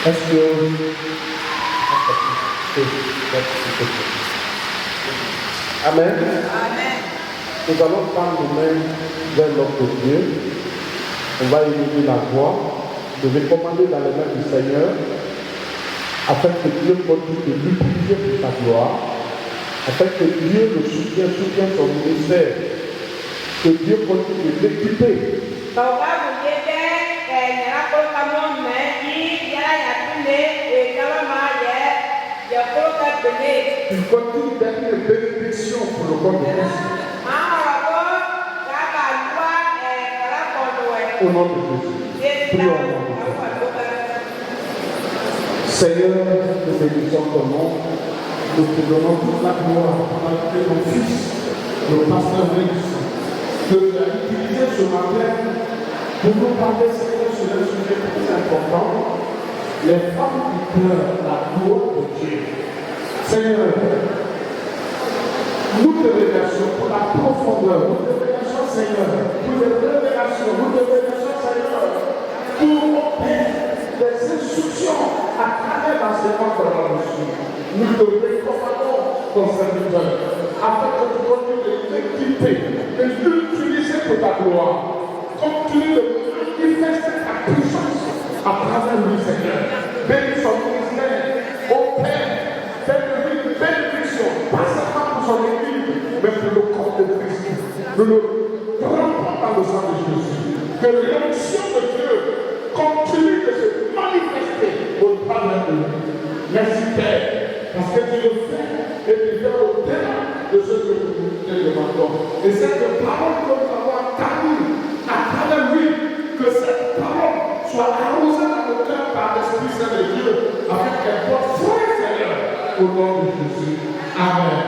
Est-ce que Amen. Amen. Nous allons prendre nous-mêmes vers notre Dieu. On va élever la voix. Je vais commander dans les mains du Seigneur afin que Dieu continue de l'utiliser pour sa gloire, afin que Dieu le soutienne son ministère, que Dieu continue de l'équiper. Bàbá Bùjé jẹ́ ìyàrá-kólókamọ́ mẹ́ẹ̀ẹ́dì yàrá yàtúndé ìjọba yẹ yàkólóka gbèlè. Il continue d'être une bénédiction pour le corps de Christ. Máa wà bọ́ kábà lúwa ẹ̀ẹ́dàkọ̀ọ̀dọ̀ Au nom de Jésus. Prions au nom de Jésus. ẹ̀. Seigneur, nous bénissons ton nom. Nous te donnons toute la gloire pendant que ton fils, le pasteur Félix, que tu as utilisé ce matin pour nous parler, Seigneur, sur un sujet très important. Les femmes qui pleurent la gloire de Dieu. Seigneur, nous te remercions pour la profondeur. Nous te remercions, Seigneur, pour les révélations. Nous te remercions, Seigneur, pour des instructions à travers l'enseignement que l'on a reçu. Nous te recommandons ton serviteur afin que tu continues de l'équiper, de l'utiliser pour ta gloire. Continue de manifester ta puissance à travers lui, Seigneur. Bénis son ministère, au Père, fais-le une bénédiction, pas seulement pour son église, mais pour le corps de Christ. Nous le trempons dans le sang de Jésus. Que l'onction de Dieu continue de se manifester au travers de nous. Merci Père, parce que tu le fais et tu fais au-delà de ce que nous te demandons. Et cette parole que nous avons entendue à travers lui, que cette parole soit arrosée dans nos cœurs par l'Esprit Saint de Dieu, afin qu'elle porte fruit, Seigneur, au nom de Jésus. Amen.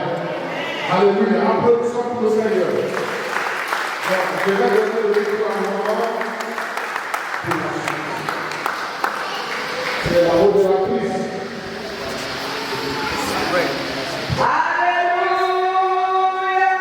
Alléluia. Applaudissons pour le Seigneur. Je vais donner le micro à mon moment. C'est la modératrice. Alléluia.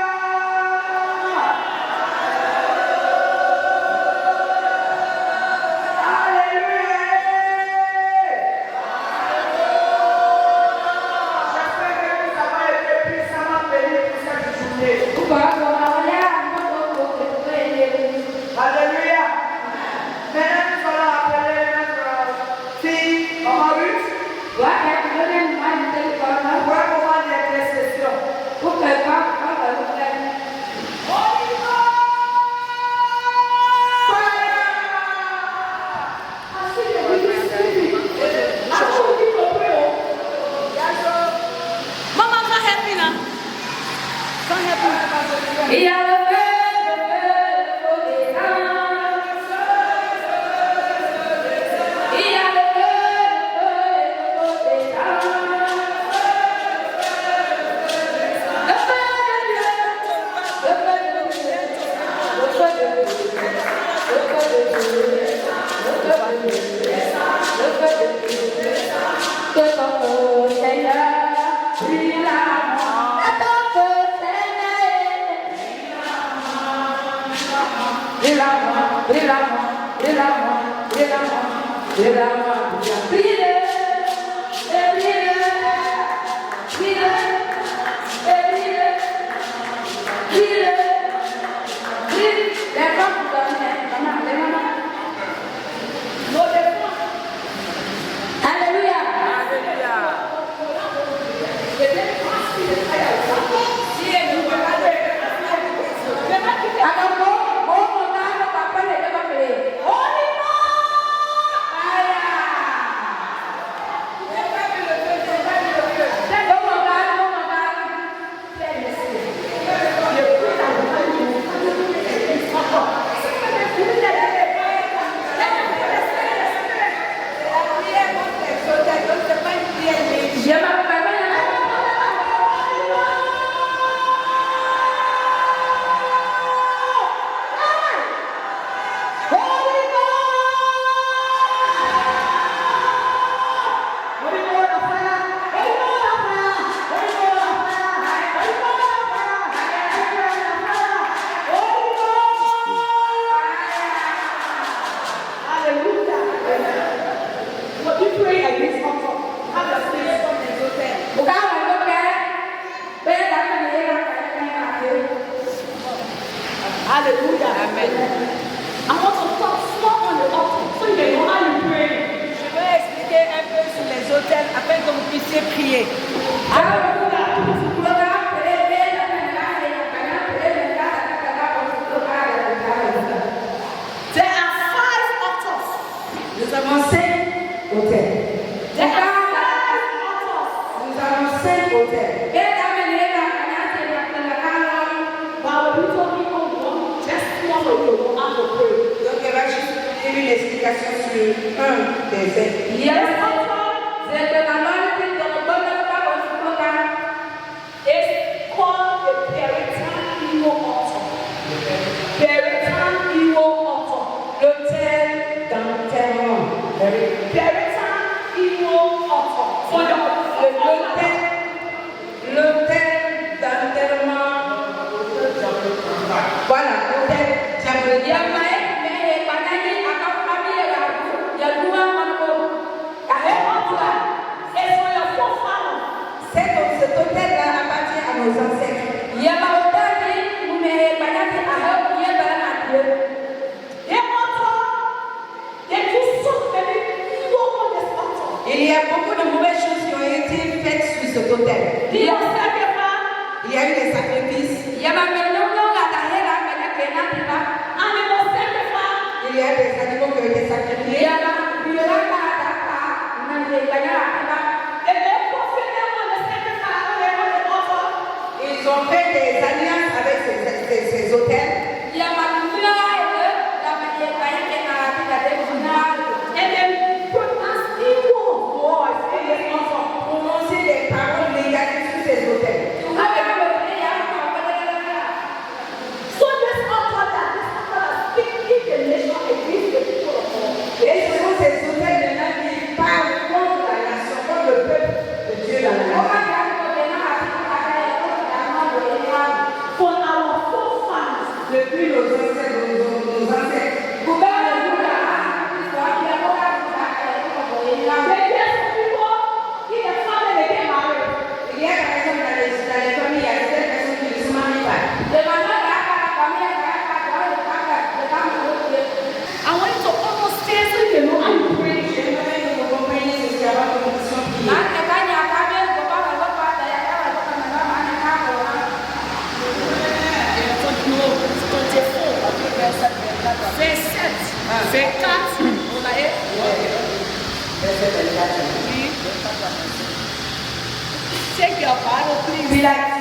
Take your Bible, please.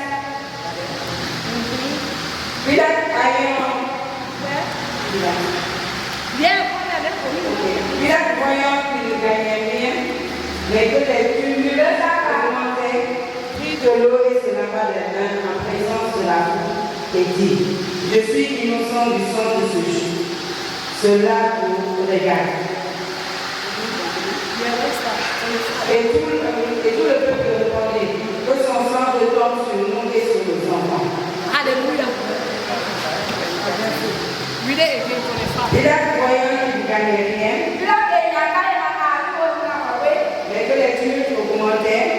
voyant qu'il gagnait bien, mais que les tumultes augmentaient, prit de l'eau et se lava les mains en présence de la foule et dit, je suis innocent du sang de ce juif. Cela vous regarde. Et tout le peuple répondait, que son sang retombe sur nous et sur nos enfants. Alléluia. Pilate voyant qu'il ne gagnait rien, mais que les tumultes augmentaient,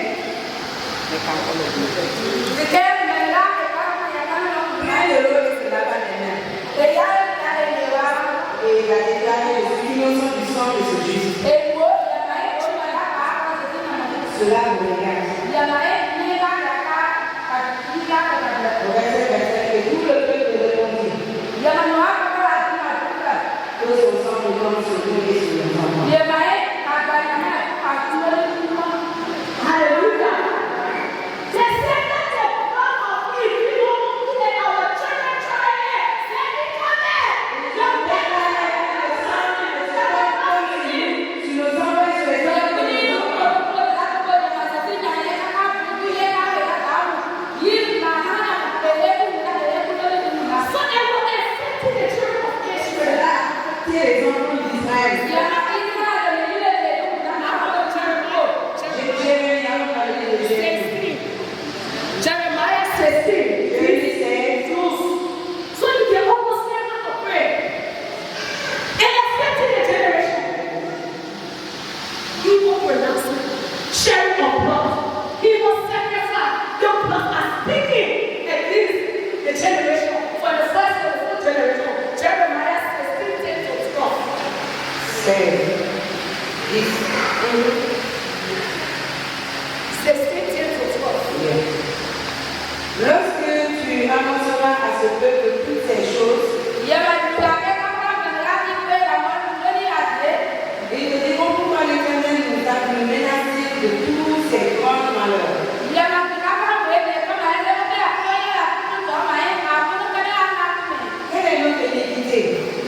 prit de l'eau et se lava les mains. Et il a déclaré, je suis innocent du sang de ce juif. Cela vous regarde. Au verset 27, et tout le peuple répondit, que son sang retombe sur nous et sur nos enfants. Lorsque tu annonceras à ce peuple toutes ces choses, ils te diront pourquoi l'Éternel nous a menacés de tous ces grands malheurs. Quelle est notre iniquité?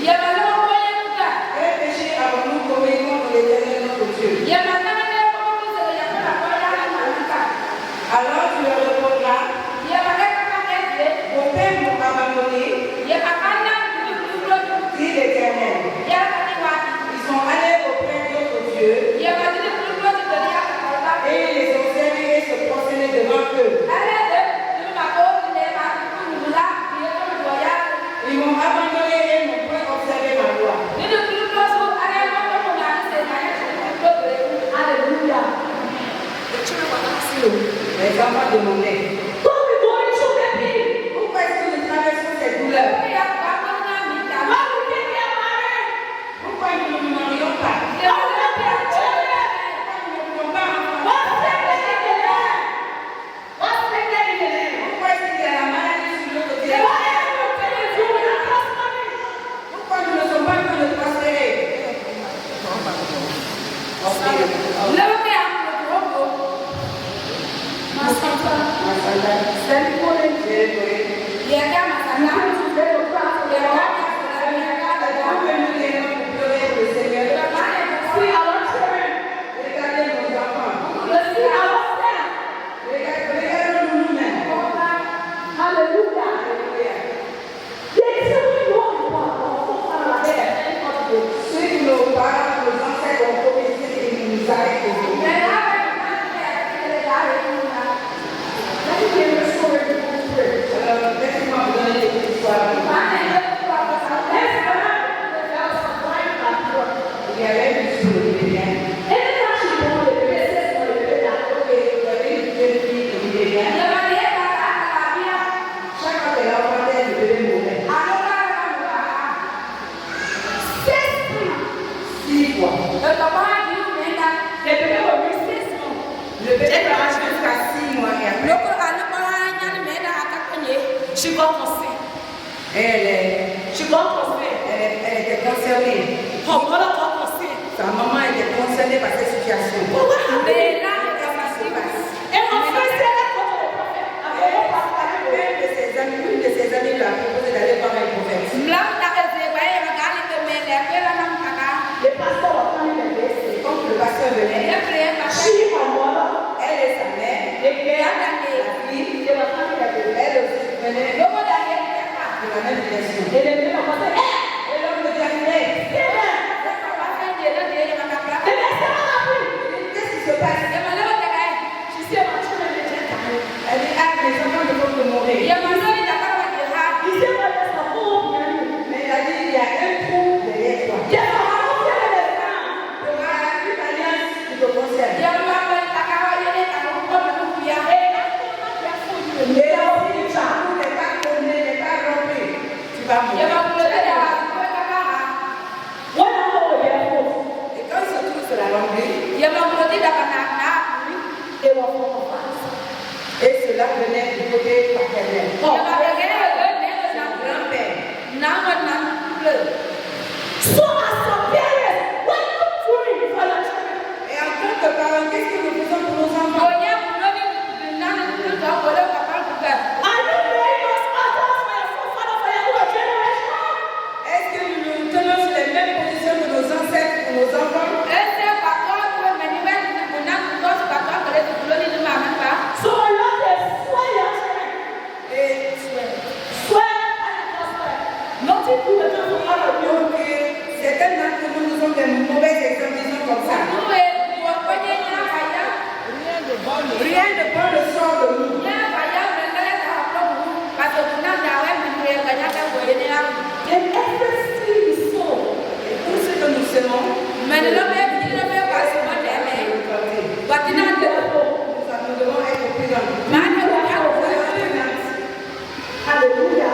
Quel péché avons-nous commis contre l'Éternel notre Dieu? Alors tu leur répondras, vos pères m'ont abandonné, dit l'Éternel. Ils sont allés auprès d'autres dieux et les ont servis et se prosterner devant eux. Ils m'ont abandonné et n'ont point observé ma loi. Les enfants demandaient, pourquoi est-ce que nous traversons ces douleurs? Pourquoi nous ne nous marions pas? Pourquoi est-ce qu'il y a la maladie sur le côté? Pourquoi nous ne sommes pas en train de prospérer? Ceux que nos parents, nos ancêtres ont commis, et nous arrêtent aujourd'hui. Alors, laissez-moi vous donner des petites histoires. Il y avait une fille au Libérien. Il y avait une jeune fille au Libérien. Chaque fois qu'elle enfantait, le bébé mourait. 6 fois. Le bébé va jusqu'à 6 mois et après. She got conceived. Elle était concernée. Her mother got conceived. Sa maman était concernée par cette situation. But what happened? Et And her friend said, let's go to the prophet. une de ses amies lui a proposé même direction. Et l'homme me dit, qu'est-ce qui se passe? Elle dit, ah, les enfants ne vont te mourir. Mais il a dit, il y a un trou derrière toi. Il y aura une alliance qui te concerne. Et si le chameau n'est pas connu, n'est pas rompu, tu vas mourir. Et quand il se trouve sur la longueur, et cela venait du côté paternel. Son grand-père. Et en tant que parents, qu'est-ce que nous faisons pour nos enfants? Est-ce que nous nous tenons sur les mêmes positions que nos ancêtres pour nos enfants? Certains d'entre nous sont des mauvais exemples, disons comme ça. Rien ne prend le sort de nous. Et tout ce que nous semons, nous devons être prudents. Alléluia.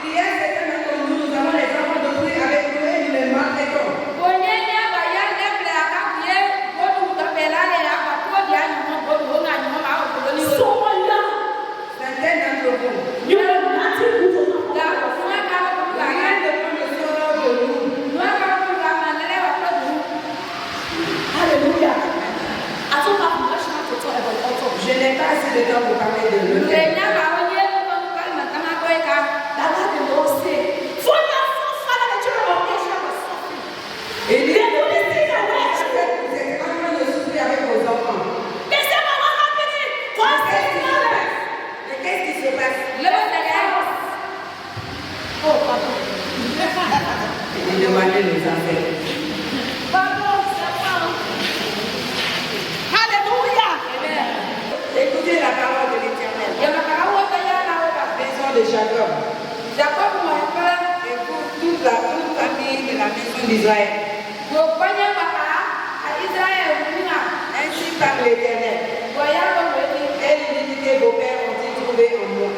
Il y a certains d'entre nous, nous avons les enfants d'autrui avec nous et nous les maltraitons. Certains d'entre vous, rien ne prend le sort de nous. Alléluia. Je n'ai pas assez de temps pour parler de l'autel. Et vous êtes en train de souffrir avec vos enfants. Mais qu'est-ce qui se passe? Et demandez nos ancêtres. Écoutez la parole de l'Éternel. Maison de Jacob. Et pour toute la famille de la maison d'Israël. Ainsi parle l'Éternel. Et l'iniquité vos pères ont-ils trouvé en moi.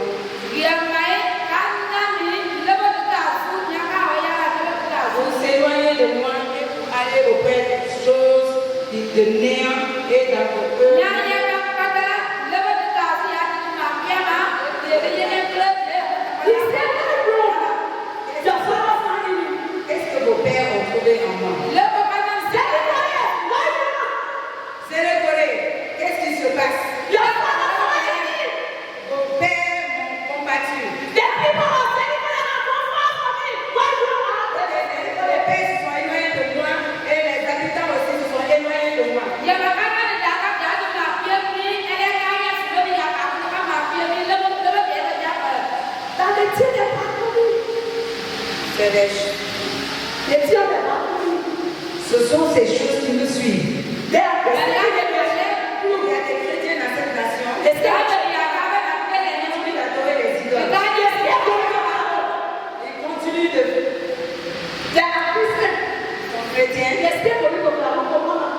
Vous s'éloignez de moi et vous allez auprès des choses de néant et d'entre-eux. Qu'est-ce que vos pères ont trouvé en moi? C'est le Corée. Qu'est-ce qui se passe? Vos pères m'ont combattu. Les pères se sont éloignés de moi et les habitants aussi se sont éloignés de moi. Ce sont ces choses qui nous suivent. Il y a des chrétiens dans cette nation qui continuent d'adorer les idoles. Ils continuent de sont chrétiens.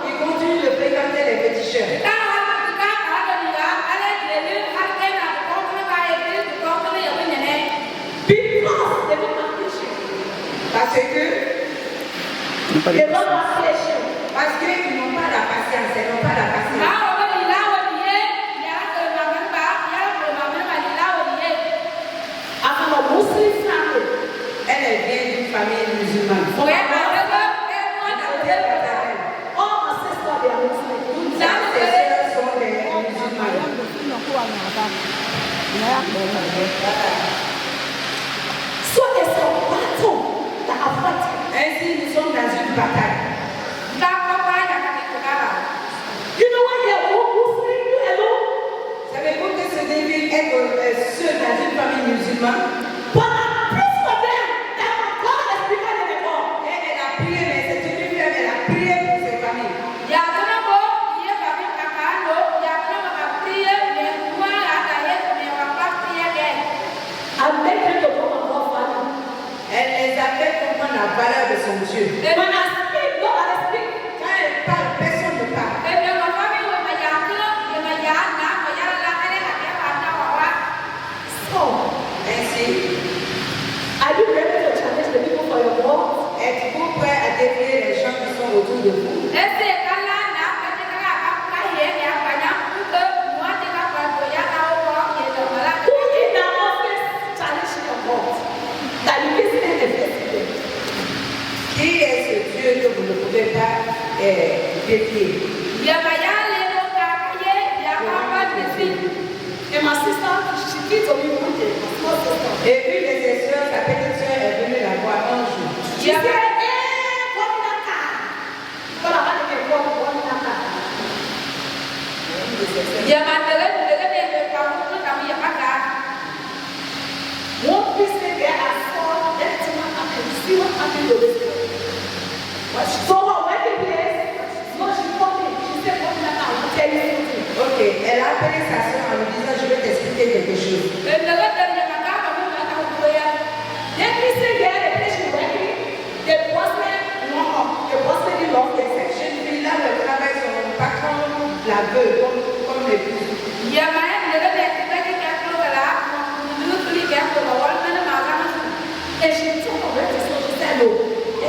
Ils continuent de fréquenter les féticheurs. Parce qu'ils n'ont pas la patience, ils n'ont pas la patience. Elle vient d'une famille musulmane. Toutes ses sœurs sont des musulmanes. Ainsi, nous sommes dans une bataille. difficile être seul dans une famille musulmane. Et elle a prié, mais c'est une femme, elle a prié pour ses familles. Elle les a fait comprendre la valeur de son Dieu. Quand elle parle, personne ne parle. Ainsi, êtes-vous prêt à défier les gens qui sont autour de vous? Qui est ce Dieu que vous ne pouvez pas défier? Et une de ses soeurs, sa petite soeur, est venue la voir un jour. Ok, elle a appelé sa soeur en lui disant je vais t'expliquer quelque chose. Cette jeune fille-là, le travail, son patron la veut comme l'épouse. Et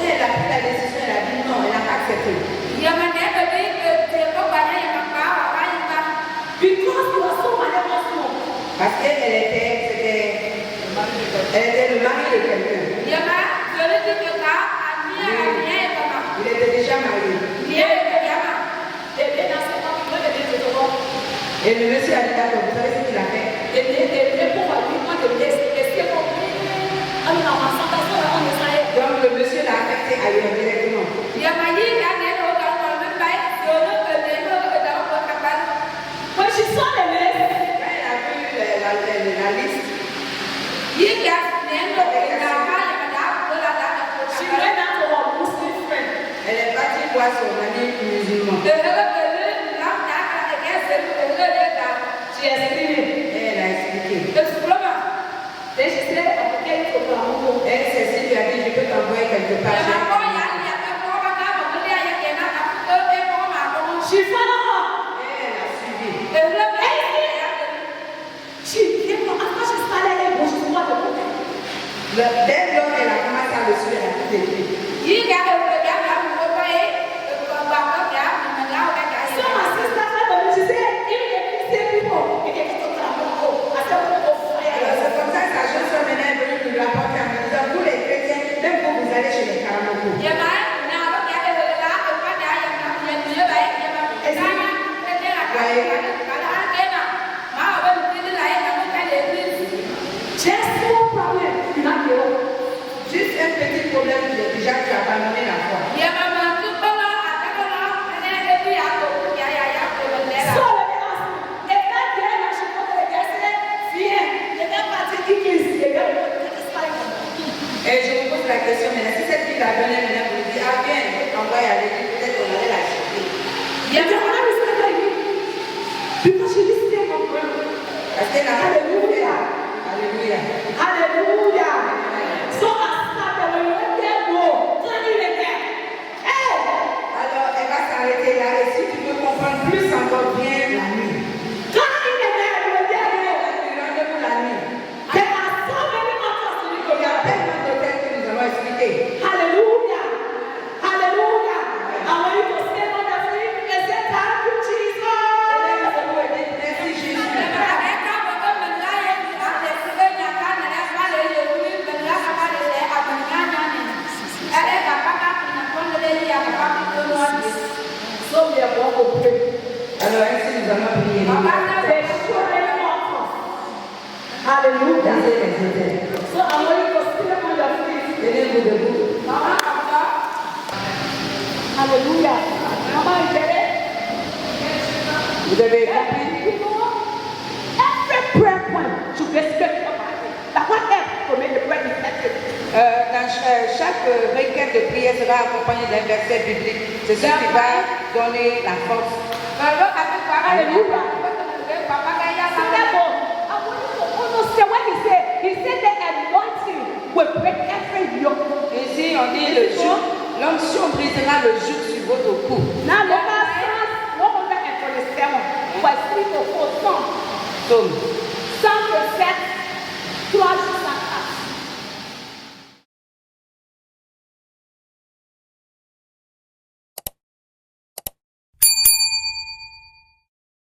elle a pris la décision, elle a dit non, elle n'a pas accepté. Parce qu'elle était le mari de quelqu'un. Il était déjà marié. Et le monsieur a dit d'accord, vous savez ce qu'il a fait? Donc le monsieur l'a affecté ailleurs directement. Quand elle a vu la liste, elle est partie voir son ami musulman. Et elle a expliqué. Elle Cécile lui a dit je peux t'envoyer quelque part. Et elle a suivi. Dès lors qu'elle a commencé à le suivre, elle a tout écrit. Alors c'est comme ça que sa jeune soeur maintenant est venue nous rapporter en me disant vous les chrétiens, même quand vous allez chez les Karamoko. Juste un petit problème, déjà tu as abandonné la foi. Et je vous pose la question maintenant, si cette fille a donné maintenant pour lui dire, ah bien, on va y aller, peut-être qu'on allait la chercher. Parce qu'elle a Alléluia. Alléluia. Alors elle va s'arrêter là et si tu veux comprendre plus encore bien la nuit. Rendez-vous la nuit. Il y a tellement de thèmes que nous allons expliquer. Hallelujah. Hallelujah. I want you to stay on the feet and say, thank you, Jesus. Merci Jésus. Alors ainsi nous allons prier. Hallelujah. Tenez So I want you to stay on your feet. vous debout. Hallelujah. Mama, you get it? Vous avez compris? Every prayer scripture Bible. Now what else will make the prayer effective? Chaque requête de prière sera accompagnée d'un verset biblique. C'est ce qui va donner la force. Hallelujah. So therefore, I want you to understand what he said the anointing will break every yoke. Ici, on dit le joug, l'onction brisera le joug sur votre cou. Now look at Psalm 127, verse 3 to 4. Psaume